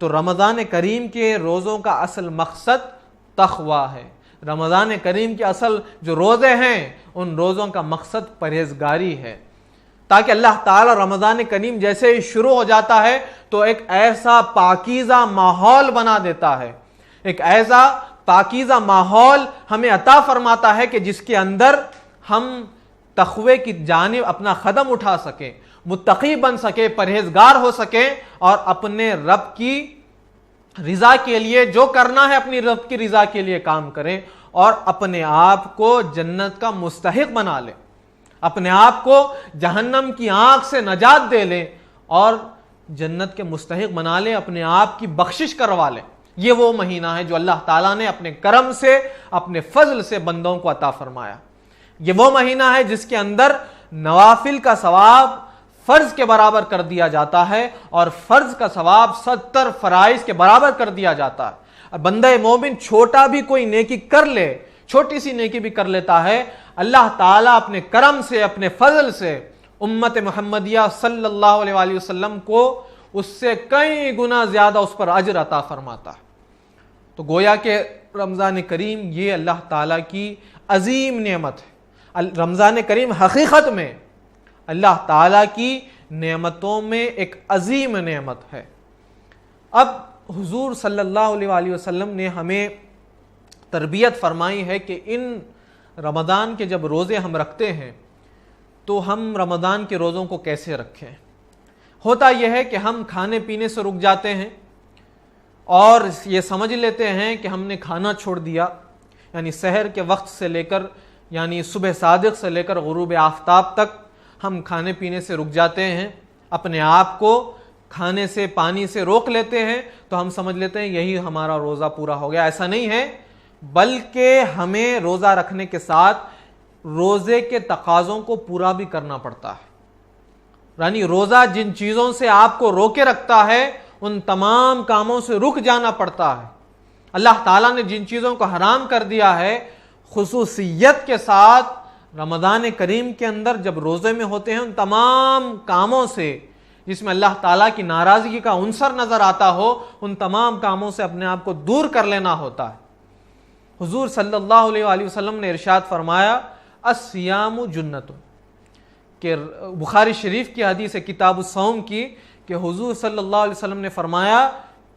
Speaker 1: تو رمضان کریم کے روزوں کا اصل مقصد تقوی ہے۔ رمضان کریم کے اصل جو روزے ہیں ان روزوں کا مقصد پرہیزگاری ہے، تاکہ اللہ تعالیٰ رمضان کریم جیسے ہی شروع ہو جاتا ہے تو ایک ایسا پاکیزہ ماحول بنا دیتا ہے، ایک ایسا پاکیزہ ماحول ہمیں عطا فرماتا ہے کہ جس کے اندر ہم تقوی کی جانب اپنا قدم اٹھا سکیں، متقی بن سکے، پرہیزگار ہو سکیں اور اپنے رب کی رضا کے لیے جو کرنا ہے اپنی رب کی رضا کے لیے کام کریں اور اپنے آپ کو جنت کا مستحق بنا لیں، اپنے آپ کو جہنم کی آنکھ سے نجات دے لیں اور جنت کے مستحق بنا لیں، اپنے آپ کی بخشش کروا لیں۔ یہ وہ مہینہ ہے جو اللہ تعالیٰ نے اپنے کرم سے، اپنے فضل سے بندوں کو عطا فرمایا۔ یہ وہ مہینہ ہے جس کے اندر نوافل کا ثواب فرض کے برابر کر دیا جاتا ہے اور فرض کا ثواب 70 فرائض کے برابر کر دیا جاتا ہے۔ بندہ مومن چھوٹا بھی کوئی نیکی کر لے، چھوٹی سی نیکی بھی کر لیتا ہے، اللہ تعالیٰ اپنے کرم سے، اپنے فضل سے امت محمدیہ صلی اللہ علیہ وآلہ وسلم کو اس سے کئی گنا زیادہ اس پر اجر عطا فرماتا ہے۔ تو گویا کہ رمضان کریم یہ اللہ تعالیٰ کی عظیم نعمت ہے۔ رمضان کریم حقیقت میں اللہ تعالیٰ کی نعمتوں میں ایک عظیم نعمت ہے۔ اب حضور صلی اللہ علیہ وآلہ وسلم نے ہمیں تربیت فرمائی ہے کہ ان رمضان کے جب روزے ہم رکھتے ہیں تو ہم رمضان کے روزوں کو کیسے رکھیں۔ ہوتا یہ ہے کہ ہم کھانے پینے سے رک جاتے ہیں اور یہ سمجھ لیتے ہیں کہ ہم نے کھانا چھوڑ دیا، یعنی سحر کے وقت سے لے کر، یعنی صبح صادق سے لے کر غروب آفتاب تک ہم کھانے پینے سے رک جاتے ہیں، اپنے آپ کو کھانے سے، پانی سے روک لیتے ہیں، تو ہم سمجھ لیتے ہیں یہی ہمارا روزہ پورا ہو گیا۔ ایسا نہیں ہے، بلکہ ہمیں روزہ رکھنے کے ساتھ روزے کے تقاضوں کو پورا بھی کرنا پڑتا ہے۔ یعنی روزہ جن چیزوں سے آپ کو روکے رکھتا ہے ان تمام کاموں سے رک جانا پڑتا ہے۔ اللہ تعالیٰ نے جن چیزوں کو حرام کر دیا ہے، خصوصیت کے ساتھ رمضان کریم کے اندر جب روزے میں ہوتے ہیں ان تمام کاموں سے جس میں اللہ تعالیٰ کی ناراضگی کا عنصر نظر آتا ہو، ان تمام کاموں سے اپنے آپ کو دور کر لینا ہوتا ہے۔ حضور صلی اللہ علیہ وآلہ وسلم نے ارشاد فرمایا الصیام جنۃ، کہ بخاری شریف کی حدیث ہے کتاب الصوم کی، کہ حضور صلی اللہ علیہ وسلم نے فرمایا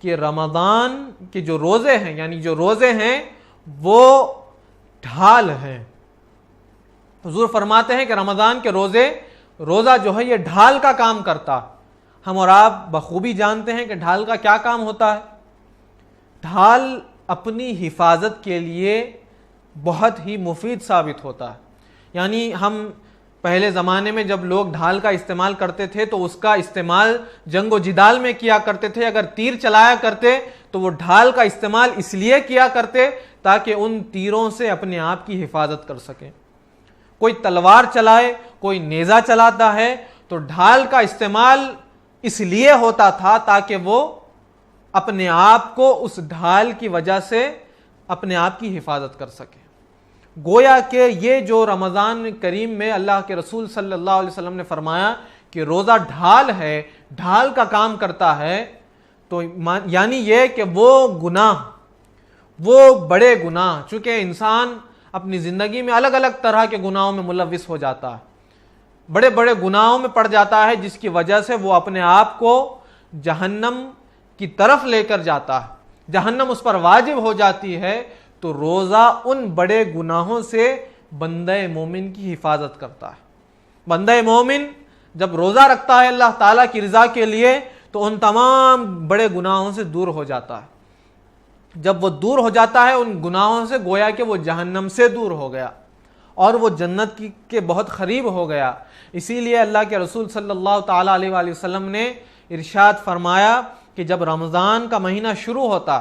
Speaker 1: کہ رمضان کے جو روزے ہیں، یعنی جو روزے ہیں وہ ڈھال ہیں۔ حضور فرماتے ہیں کہ رمضان کے روزہ جو ہے یہ ڈھال کا کام کرتا۔ ہم اور آپ بخوبی جانتے ہیں کہ ڈھال کا کیا کام ہوتا ہے۔ ڈھال اپنی حفاظت کے لیے بہت ہی مفید ثابت ہوتا ہے۔ یعنی ہم پہلے زمانے میں جب لوگ ڈھال کا استعمال کرتے تھے تو اس کا استعمال جنگ و جدال میں کیا کرتے تھے۔ اگر تیر چلایا کرتے تو وہ ڈھال کا استعمال اس لیے کیا کرتے تاکہ ان تیروں سے اپنے آپ کی حفاظت کر سکیں۔ کوئی تلوار چلائے، کوئی نیزہ چلاتا ہے تو ڈھال کا استعمال اس لیے ہوتا تھا تاکہ وہ اپنے آپ کو اس ڈھال کی وجہ سے اپنے آپ کی حفاظت کر سکے۔ گویا کہ یہ جو رمضان کریم میں اللہ کے رسول صلی اللہ علیہ وسلم نے فرمایا کہ روزہ ڈھال ہے، ڈھال کا کام کرتا ہے، تو یعنی یہ کہ وہ گناہ، وہ بڑے گناہ، چونکہ انسان اپنی زندگی میں الگ الگ طرح کے گناہوں میں ملوث ہو جاتا ہے، بڑے بڑے گناہوں میں پڑ جاتا ہے، جس کی وجہ سے وہ اپنے آپ کو جہنم کی طرف لے کر جاتا ہے، جہنم اس پر واجب ہو جاتی ہے۔ تو روزہ ان بڑے گناہوں سے بندہ مومن کی حفاظت کرتا ہے۔ بندہ مومن جب روزہ رکھتا ہے اللہ تعالیٰ کی رضا کے لیے تو ان تمام بڑے گناہوں سے دور ہو جاتا ہے۔ جب وہ دور ہو جاتا ہے ان گناہوں سے، گویا کہ وہ جہنم سے دور ہو گیا اور وہ جنت کے بہت قریب ہو گیا۔ اسی لیے اللہ کے رسول صلی اللہ تعالیٰ علیہ وآلہ وسلم نے ارشاد فرمایا کہ جب رمضان کا مہینہ شروع ہوتا،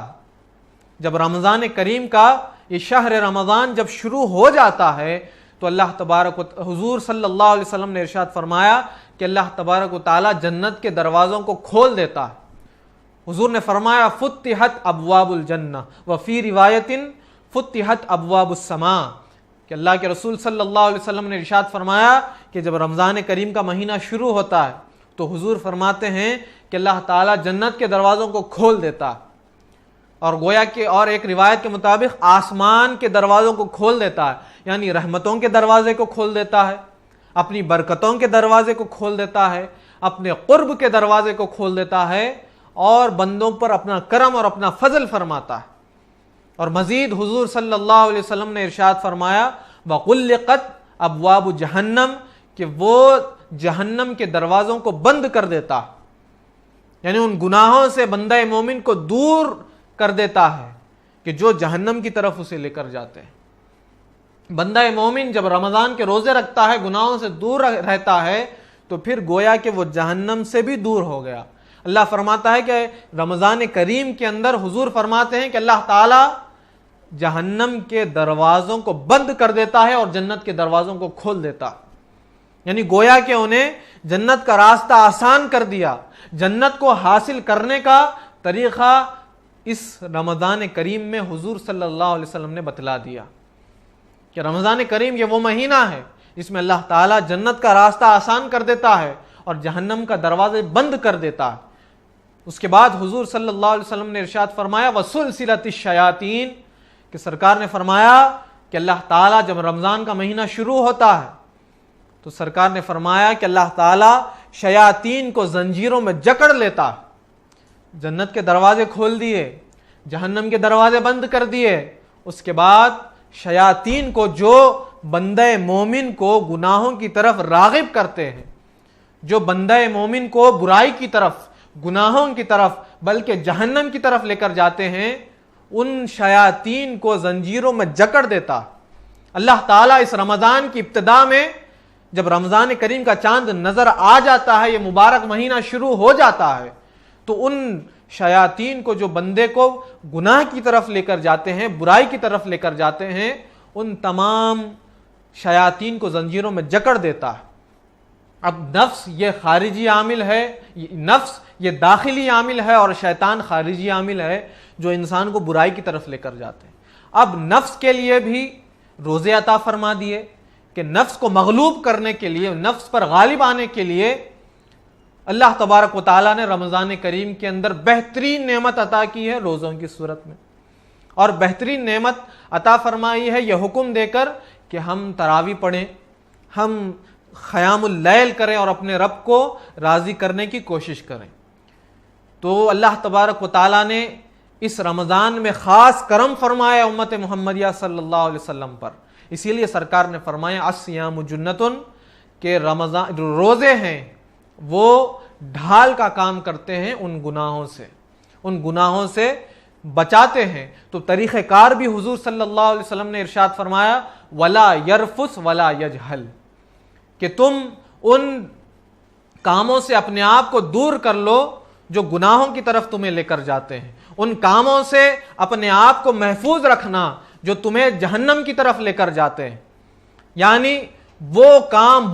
Speaker 1: جب رمضان کریم کا یہ شہر رمضان جب شروع ہو جاتا ہے تو اللہ تبارک و حضور صلی اللہ علیہ وسلم نے ارشاد فرمایا کہ اللہ تبارک و تعالیٰ جنت کے دروازوں کو کھول دیتا ہے۔ حضور نے فرمایا فتحت ابواب الجنہ وفی روایت فتحت ابواب السماء، کہ اللہ کے رسول صلی اللہ علیہ وسلم نے ارشاد فرمایا کہ جب رمضان کریم کا مہینہ شروع ہوتا ہے تو حضور فرماتے ہیں کہ اللہ تعالیٰ جنت کے دروازوں کو کھول دیتا، اور گویا کہ اور ایک روایت کے مطابق آسمان کے دروازوں کو کھول دیتا ہے، یعنی رحمتوں کے دروازے کو کھول دیتا ہے، اپنی برکتوں کے دروازے کو کھول دیتا ہے، اپنے قرب کے دروازے کو کھول دیتا ہے، اور بندوں پر اپنا کرم اور اپنا فضل فرماتا ہے۔ اور مزید حضور صلی اللہ علیہ وسلم نے ارشاد فرمایا وَغُلِّقَتْ أَبْوَابُ جہنم، کہ وہ جہنم کے دروازوں کو بند کر دیتا، یعنی ان گناہوں سے بندہ مومن کو دور کر دیتا ہے کہ جو جہنم کی طرف اسے لے کر جاتے ہیں۔ بندہ مومن جب رمضان کے روزے رکھتا ہے، گناہوں سے دور رہتا ہے، تو پھر گویا کہ وہ جہنم سے بھی دور ہو گیا۔ اللہ فرماتا ہے کہ رمضان کریم کے اندر حضور فرماتے ہیں کہ اللہ تعالیٰ جہنم کے دروازوں کو بند کر دیتا ہے اور جنت کے دروازوں کو کھول دیتا، یعنی گویا کہ انہیں جنت کا راستہ آسان کر دیا۔ جنت کو حاصل کرنے کا طریقہ اس رمضان کریم میں حضور صلی اللہ علیہ وسلم نے بتلا دیا کہ رمضان کریم یہ وہ مہینہ ہے جس میں اللہ تعالیٰ جنت کا راستہ آسان کر دیتا ہے اور جہنم کا دروازے بند کر دیتا ہے۔ اس کے بعد حضور صلی اللہ علیہ وسلم نے ارشاد فرمایا وَسُلْسِلَتِ الشَّيَاطِينَ، کہ سرکار نے فرمایا کہ اللہ تعالیٰ جب رمضان کا مہینہ شروع ہوتا ہے تو سرکار نے فرمایا کہ اللہ تعالیٰ شیاطین کو زنجیروں میں جکڑ لیتا ہے۔ جنت کے دروازے کھول دیے، جہنم کے دروازے بند کر دیے، اس کے بعد شیاطین کو، جو بندہ مومن کو گناہوں کی طرف راغب کرتے ہیں، جو بندہ مومن کو برائی کی طرف، گناہوں کی طرف بلکہ جہنم کی طرف لے کر جاتے ہیں، ان شیاطین کو زنجیروں میں جکڑ دیتا۔ اللہ تعالیٰ اس رمضان کی ابتدا میں جب رمضان کریم کا چاند نظر آ جاتا ہے، یہ مبارک مہینہ شروع ہو جاتا ہے، تو ان شیاطین کو، جو بندے کو گناہ کی طرف لے کر جاتے ہیں، برائی کی طرف لے کر جاتے ہیں، ان تمام شیاطین کو زنجیروں میں جکڑ دیتا ہے۔ اب نفس یہ خارجی عامل ہے، نفس یہ داخلی عامل ہے، اور شیطان خارجی عامل ہے جو انسان کو برائی کی طرف لے کر جاتے ہیں۔ اب نفس کے لیے بھی روزے عطا فرما دیے کہ نفس کو مغلوب کرنے کے لیے، نفس پر غالب آنے کے لیے اللہ تبارک و تعالیٰ نے رمضان کریم کے اندر بہترین نعمت عطا کی ہے روزوں کی صورت میں، اور بہترین نعمت عطا فرمائی ہے یہ حکم دے کر کہ ہم تراویح پڑھیں، ہم قیام اللیل کریں اور اپنے رب کو راضی کرنے کی کوشش کریں۔ تو اللہ تبارک و تعالیٰ نے اس رمضان میں خاص کرم فرمایا امت محمدیہ صلی اللہ علیہ وسلم پر، اسی لیے سرکار نے فرمایا الصیام جنتن، کہ رمضان روزے ہیں وہ ڈھال کا کام کرتے ہیں ان گناہوں سے بچاتے ہیں۔ تو طریقہ کار بھی حضور صلی اللہ علیہ وسلم نے ارشاد فرمایا ولا یرفس ولا یجہل، کہ تم ان کاموں سے اپنے آپ کو دور کر لو جو گناہوں کی طرف تمہیں لے کر جاتے ہیں، ان کاموں سے اپنے آپ کو محفوظ رکھنا جو تمہیں جہنم کی طرف لے کر جاتے ہیں، یعنی وہ کام،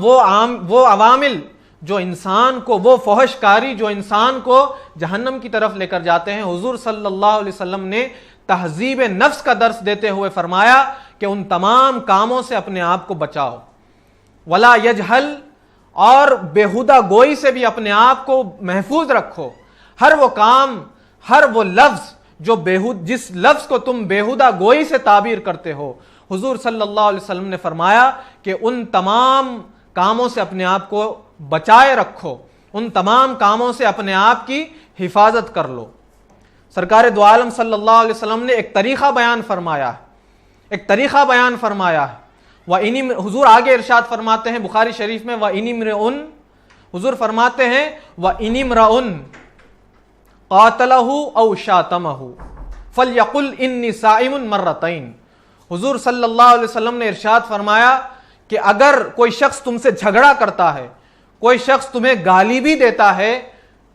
Speaker 1: وہ عوامل جو انسان کو، وہ فحش کاری جو انسان کو جہنم کی طرف لے کر جاتے ہیں۔ حضور صلی اللہ علیہ وسلم نے تہذیب نفس کا درس دیتے ہوئے فرمایا کہ ان تمام کاموں سے اپنے آپ کو بچاؤ، ولا یجہل، اور بیہودہ گوئی سے بھی اپنے آپ کو محفوظ رکھو۔ ہر وہ کام، ہر وہ لفظ جو جس لفظ کو تم بیہودہ گوئی سے تعبیر کرتے ہو، حضور صلی اللہ علیہ وسلم نے فرمایا کہ ان تمام کاموں سے اپنے آپ کو بچائے رکھو، ان تمام کاموں سے اپنے آپ کی حفاظت کر لو۔ سرکار دو عالم صلی اللہ علیہ وسلم نے ایک طریقہ بیان فرمایا ہے، حضور آگے ارشاد فرماتے ہیں بخاری شریف میں وَإِنِ امْرِئٌ، حضور فرماتے ہیں وَإِنِ امْرَئٌ قَاتَلَهُ أَوْ شَاتَمَهُ فَلْيَقُلْ إِنِّي صَائِمٌ مَرَّتَيْن۔ حضور صلی اللہ علیہ وسلم نے ارشاد فرمایا کہ اگر کوئی شخص تم سے جھگڑا کرتا ہے، کوئی شخص تمہیں گالی بھی دیتا ہے،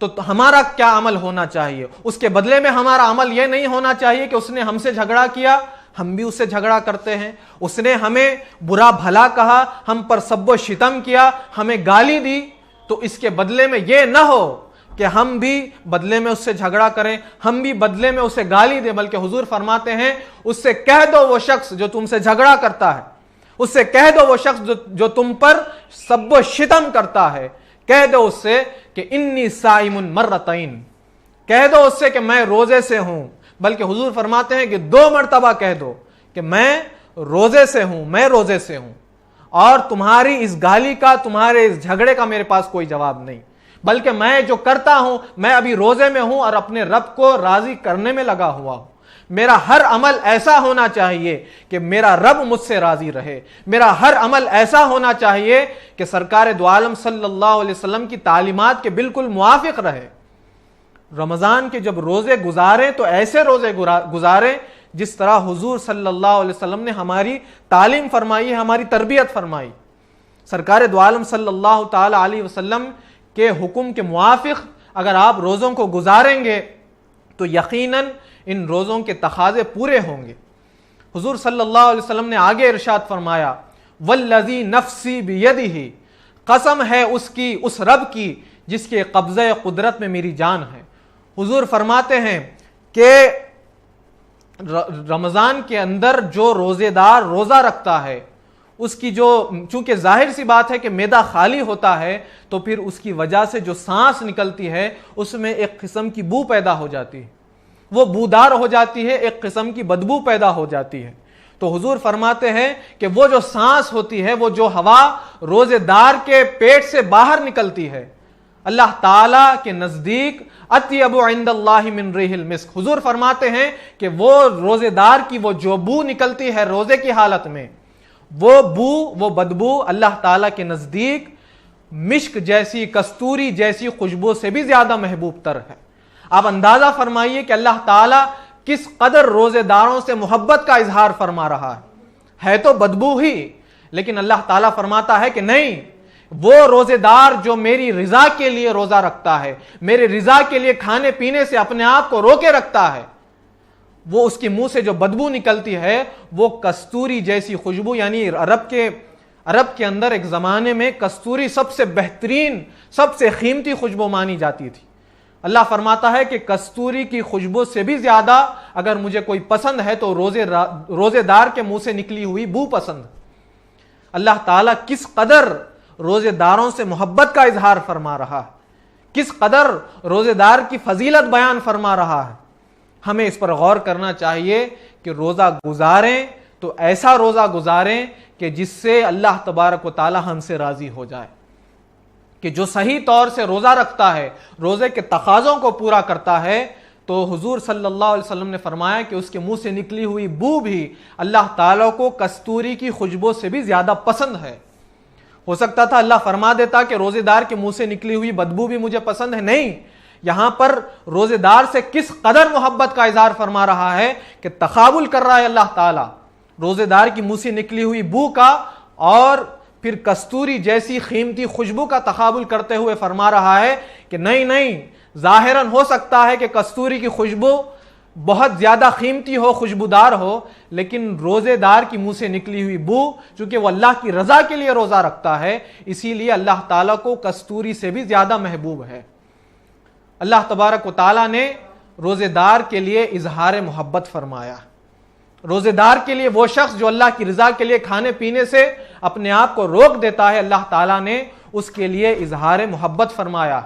Speaker 1: تو ہمارا کیا عمل ہونا چاہیے؟ اس کے بدلے میں ہمارا عمل یہ نہیں ہونا چاہیے کہ اس نے ہم سے جھگڑا کیا ہم بھی اس سے جھگڑا کرتے ہیں، اس نے ہمیں برا بھلا کہا، ہم پر سب و شتم کیا، ہمیں گالی دی، تو اس کے بدلے میں یہ نہ ہو کہ ہم بھی بدلے میں اس سے جھگڑا کریں، ہم بھی بدلے میں اسے گالی دیں، بلکہ حضور فرماتے ہیں اس سے کہہ دو وہ شخص جو تم سے جھگڑا کرتا ہے، اس سے کہہ دو وہ شخص جو تم پر سب و شتم کرتا ہے، کہہ دو اس سے کہ انی صائم مرتین، کہہ دو اس سے کہ میں روزے سے ہوں، بلکہ حضور فرماتے ہیں کہ 2 مرتبہ کہہ دو کہ میں روزے سے ہوں، میں روزے سے ہوں، اور تمہاری اس گالی کا، تمہارے اس جھگڑے کا میرے پاس کوئی جواب نہیں، بلکہ میں جو کرتا ہوں میں ابھی روزے میں ہوں اور اپنے رب کو راضی کرنے میں لگا ہوا ہوں۔ میرا ہر عمل ایسا ہونا چاہیے کہ میرا رب مجھ سے راضی رہے، میرا ہر عمل ایسا ہونا چاہیے کہ سرکار دو عالم صلی اللہ علیہ وسلم کی تعلیمات کے بالکل موافق رہے۔ رمضان کے جب روزے گزاریں تو ایسے روزے گزاریں جس طرح حضور صلی اللہ علیہ وسلم نے ہماری تعلیم فرمائی ہے، ہماری تربیت فرمائی۔ سرکار دو عالم صلی اللہ تعالی علیہ وسلم کے حکم کے موافق اگر آپ روزوں کو گزاریں گے تو یقیناً ان روزوں کے تقاضے پورے ہوں گے۔ حضور صلی اللہ علیہ وسلم نے آگے ارشاد فرمایا والذی نفسی بیدہ، قسم ہے اس رب کی جس کے قبضہ قدرت میں میری جان ہے۔ حضور فرماتے ہیں کہ رمضان کے اندر جو روزے دار روزہ رکھتا ہے اس کی چونکہ ظاہر سی بات ہے کہ معدہ خالی ہوتا ہے تو پھر اس کی وجہ سے جو سانس نکلتی ہے اس میں ایک قسم کی بو پیدا ہو جاتی ہے، وہ بودار ہو جاتی ہے، ایک قسم کی بدبو پیدا ہو جاتی ہے۔ تو حضور فرماتے ہیں کہ وہ جو سانس ہوتی ہے، وہ جو ہوا روزے دار کے پیٹ سے باہر نکلتی ہے، اللہ تعالیٰ کے نزدیک اطیب عند اللہ من ریح المسک، حضور فرماتے ہیں کہ وہ روزے دار کی وہ جو بو نکلتی ہے روزے کی حالت میں، وہ بو، وہ بدبو اللہ تعالیٰ کے نزدیک مشک جیسی، کستوری جیسی خوشبو سے بھی زیادہ محبوب تر ہے۔ آپ اندازہ فرمائیے کہ اللہ تعالیٰ کس قدر روزے داروں سے محبت کا اظہار فرما رہا ہے تو بدبو ہی، لیکن اللہ تعالیٰ فرماتا ہے کہ نہیں، وہ روزے دار جو میری رضا کے لیے روزہ رکھتا ہے، میرے رضا کے لیے کھانے پینے سے اپنے آپ کو روکے رکھتا ہے، وہ اس کے منہ سے جو بدبو نکلتی ہے وہ کستوری جیسی خوشبو، یعنی عرب کے اندر ایک زمانے میں کستوری سب سے بہترین، سب سے قیمتی خوشبو مانی جاتی تھی۔ اللہ فرماتا ہے کہ کستوری کی خوشبو سے بھی زیادہ اگر مجھے کوئی پسند ہے تو روزے دار کے منہ سے نکلی ہوئی بو پسند۔ اللہ تعالیٰ کس قدر روزے داروں سے محبت کا اظہار فرما رہا ہے، کس قدر روزے دار کی فضیلت بیان فرما رہا ہے۔ ہمیں اس پر غور کرنا چاہیے کہ روزہ گزاریں تو ایسا روزہ گزاریں کہ جس سے اللہ تبارک و تعالی ہم سے راضی ہو جائے، کہ جو صحیح طور سے روزہ رکھتا ہے، روزے کے تقاضوں کو پورا کرتا ہے، تو حضور صلی اللہ علیہ وسلم نے فرمایا کہ اس کے منہ سے نکلی ہوئی بو بھی اللہ تعالیٰ کو کستوری کی خوشبو سے بھی زیادہ پسند ہے۔ ہو سکتا تھا اللہ فرما دیتا کہ روزے دار کے منہ سے نکلی ہوئی بدبو بھی مجھے پسند ہے، نہیں، یہاں پر روزے دار سے کس قدر محبت کا اظہار فرما رہا ہے کہ تقابل کر رہا ہے اللہ تعالیٰ روزے دار کی منہ سے نکلی ہوئی بو کا، اور پھر کستوری جیسی قیمتی خوشبو کا تقابل کرتے ہوئے فرما رہا ہے کہ نہیں، ظاہراً ہو سکتا ہے کہ کستوری کی خوشبو بہت زیادہ قیمتی ہو، خوشبودار ہو، لیکن روزے دار کی منہ سے نکلی ہوئی بو، چونکہ وہ اللہ کی رضا کے لیے روزہ رکھتا ہے، اسی لیے اللہ تعالیٰ کو کستوری سے بھی زیادہ محبوب ہے۔ اللہ تبارک و تعالیٰ نے روزے دار کے لیے اظہار محبت فرمایا۔ روزے دار کے لیے وہ شخص جو اللہ کی رضا کے لیے کھانے پینے سے اپنے آپ کو روک دیتا ہے، اللہ تعالیٰ نے اس کے لیے اظہار محبت فرمایا۔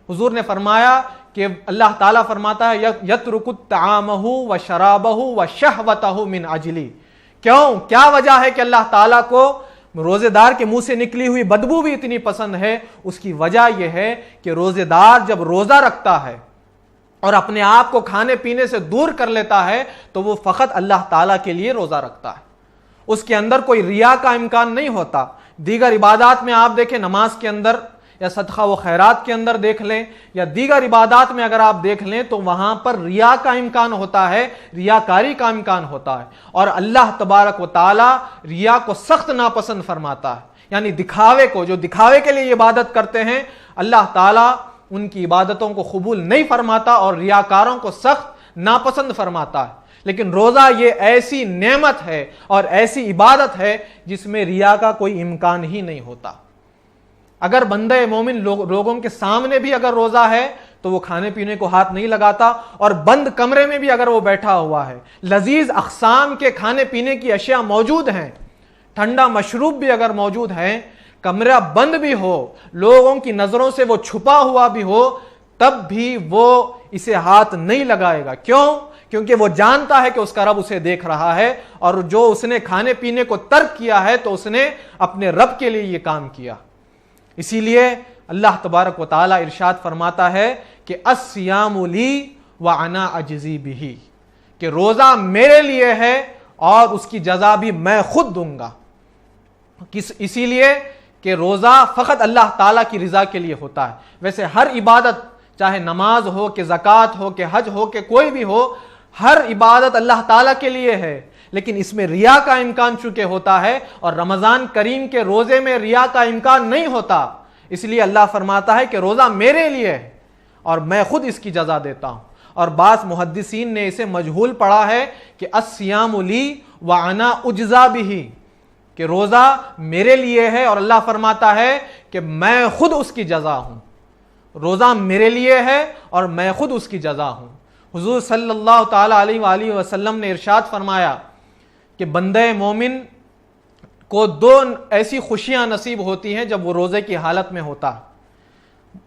Speaker 1: حضور نے فرمایا کہ اللہ تعالیٰ فرماتا ہے یترک طعامہ و شرابہ و شہوتہ من اجلی، کیا وجہ ہے کہ اللہ تعالیٰ کو روزے دار کے منہ سے نکلی ہوئی بدبو بھی اتنی پسند ہے؟ اس کی وجہ یہ ہے کہ روزے دار جب روزہ رکھتا ہے اور اپنے آپ کو کھانے پینے سے دور کر لیتا ہے تو وہ فقط اللہ تعالیٰ کے لیے روزہ رکھتا ہے، اس کے اندر کوئی ریا کا امکان نہیں ہوتا۔ دیگر عبادات میں آپ دیکھیں، نماز کے اندر یا صدقہ و خیرات کے اندر دیکھ لیں یا دیگر عبادات میں اگر آپ دیکھ لیں تو وہاں پر ریا کا امکان ہوتا ہے، ریاکاری کا امکان ہوتا ہے، اور اللہ تبارک و تعالی ریا کو سخت ناپسند فرماتا ہے۔ یعنی دکھاوے کو، جو دکھاوے کے لیے عبادت کرتے ہیں، اللہ تعالیٰ ان کی عبادتوں کو قبول نہیں فرماتا اور ریاکاروں کو سخت ناپسند فرماتا ہے۔ لیکن روزہ یہ ایسی نعمت ہے اور ایسی عبادت ہے جس میں ریا کا کوئی امکان ہی نہیں ہوتا۔ اگر بندہ مومن لوگوں کے سامنے بھی اگر روزہ ہے تو وہ کھانے پینے کو ہاتھ نہیں لگاتا، اور بند کمرے میں بھی اگر وہ بیٹھا ہوا ہے، لذیذ اقسام کے کھانے پینے کی اشیاء موجود ہیں، ٹھنڈا مشروب بھی اگر موجود ہے، کمرہ بند بھی ہو، لوگوں کی نظروں سے وہ چھپا ہوا بھی ہو، تب بھی وہ اسے ہاتھ نہیں لگائے گا۔ کیوں؟ کیونکہ وہ جانتا ہے کہ اس کا رب اسے دیکھ رہا ہے، اور جو اس نے کھانے پینے کو ترک کیا ہے تو اس نے اپنے رب کے لیے یہ کام کیا۔ اسی لیے اللہ تبارک و تعالی ارشاد فرماتا ہے کہ الصیام لی وانا اجزی بہ، کہ روزہ میرے لیے ہے اور اس کی جزا بھی میں خود دوں گا۔ اسی لیے کہ روزہ فقط اللہ تعالیٰ کی رضا کے لیے ہوتا ہے۔ ویسے ہر عبادت، چاہے نماز ہو کہ زکوٰۃ ہو کہ حج ہو کہ کوئی بھی ہو، ہر عبادت اللہ تعالیٰ کے لیے ہے، لیکن اس میں ریا کا امکان چونکہ ہوتا ہے، اور رمضان کریم کے روزے میں ریا کا امکان نہیں ہوتا، اس لیے اللہ فرماتا ہے کہ روزہ میرے لیے ہے اور میں خود اس کی جزا دیتا ہوں۔ اور بعض محدثین نے اسے مجہول پڑھا ہے کہ الصیام لی وانا اجزا بہ، کہ روزہ میرے لیے ہے اور اللہ فرماتا ہے کہ میں خود اس کی جزا ہوں۔ روزہ میرے لیے ہے اور میں خود اس کی جزا ہوں۔ حضور صلی اللہ تعالی علیہ وآلہ وسلم نے ارشاد فرمایا کہ بندہ مومن کو دو ایسی خوشیاں نصیب ہوتی ہیں جب وہ روزے کی حالت میں ہوتا ہے۔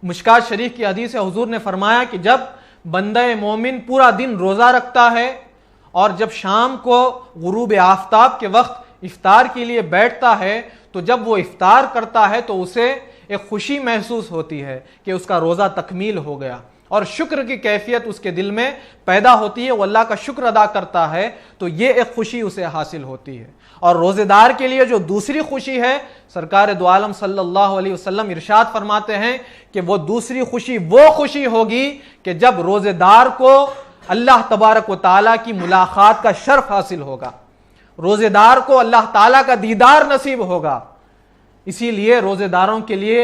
Speaker 1: مشکات شریف کی حدیث ہے، حضور نے فرمایا کہ جب بندہ مومن پورا دن روزہ رکھتا ہے اور جب شام کو غروب آفتاب کے وقت افطار کے لیے بیٹھتا ہے، تو جب وہ افطار کرتا ہے تو اسے ایک خوشی محسوس ہوتی ہے کہ اس کا روزہ تکمیل ہو گیا، اور شکر کی کیفیت اس کے دل میں پیدا ہوتی ہے، وہ اللہ کا شکر ادا کرتا ہے، تو یہ ایک خوشی اسے حاصل ہوتی ہے۔ اور روزہ دار کے لیے جو دوسری خوشی ہے، سرکار دو عالم صلی اللہ علیہ وسلم ارشاد فرماتے ہیں کہ وہ دوسری خوشی وہ خوشی ہوگی کہ جب روزہ دار کو اللہ تبارک و تعالیٰ کی ملاقات کا شرف حاصل ہوگا، روزہ دار کو اللہ تعالیٰ کا دیدار نصیب ہوگا۔ اسی لیے روزہ داروں کے لیے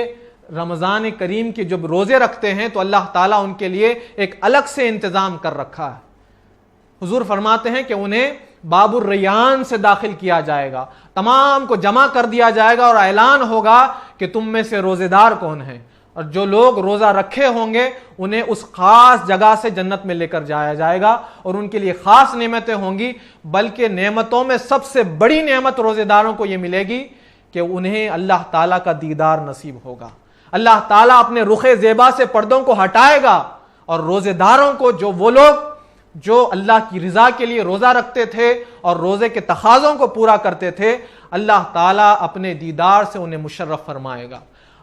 Speaker 1: رمضان کریم کے جب روزے رکھتے ہیں تو اللہ تعالیٰ ان کے لیے ایک الگ سے انتظام کر رکھا ہے۔ حضور فرماتے ہیں کہ انہیں باب الریان سے داخل کیا جائے گا، تمام کو جمع کر دیا جائے گا اور اعلان ہوگا کہ تم میں سے روزے دار کون ہیں، اور جو لوگ روزہ رکھے ہوں گے انہیں اس خاص جگہ سے جنت میں لے کر جایا جائے گا، اور ان کے لیے خاص نعمتیں ہوں گی۔ بلکہ نعمتوں میں سب سے بڑی نعمت روزے داروں کو یہ ملے گی کہ انہیں اللہ تعالیٰ کا دیدار نصیب ہوگا۔ اللہ تعالیٰ اپنے رخ زیبا سے پردوں کو ہٹائے گا، اور روزے داروں کو، جو وہ لوگ جو اللہ کی رضا کے لیے روزہ رکھتے تھے اور روزے کے تقاضوں کو پورا کرتے تھے، اللہ تعالیٰ اپنے دیدار سے انہیں مشرف فرمائے گا۔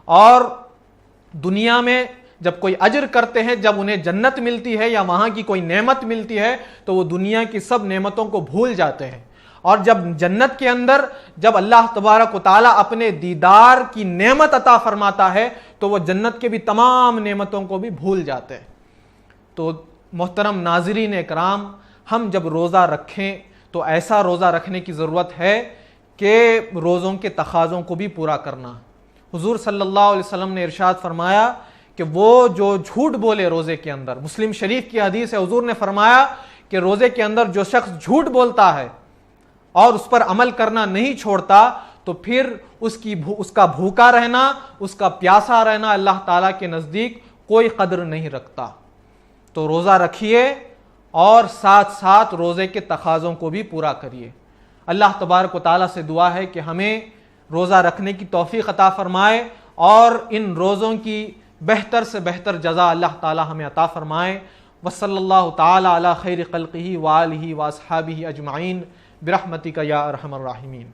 Speaker 1: اور دنیا میں جب کوئی اجر کرتے ہیں، جب انہیں جنت ملتی ہے یا وہاں کی کوئی نعمت ملتی ہے، تو وہ دنیا کی سب نعمتوں کو بھول جاتے ہیں، اور جب جنت کے اندر جب اللہ تبارک و تعالیٰ اپنے دیدار کی نعمت عطا فرماتا ہے تو وہ جنت کے بھی تمام نعمتوں کو بھی بھول جاتے ہیں۔ تو محترم ناظرین اکرام، ہم جب روزہ رکھیں تو ایسا روزہ رکھنے کی ضرورت ہے کہ روزوں کے تقاضوں کو بھی پورا کرنا۔ حضور صلی اللہ علیہ وسلم نے ارشاد فرمایا کہ وہ جو جھوٹ بولے روزے کے اندر، مسلم شریف کی حدیث ہے، حضور نے فرمایا کہ روزے کے اندر جو شخص جھوٹ بولتا ہے اور اس پر عمل کرنا نہیں چھوڑتا، تو پھر اس کا بھوکا رہنا، اس کا پیاسا رہنا اللہ تعالیٰ کے نزدیک کوئی قدر نہیں رکھتا۔ تو روزہ رکھیے اور ساتھ ساتھ روزے کے تقاضوں کو بھی پورا کریے۔ اللہ تبارک و تعالیٰ سے دعا ہے کہ ہمیں روزہ رکھنے کی توفیق عطا فرمائے، اور ان روزوں کی بہتر سے بہتر جزا اللہ تعالیٰ ہمیں عطا فرمائے۔ وصلی اللہ تعالیٰ علی خیر خلقہ وآلہ واصحابہ اجمعین برحمتک یا ارحم الراحمین۔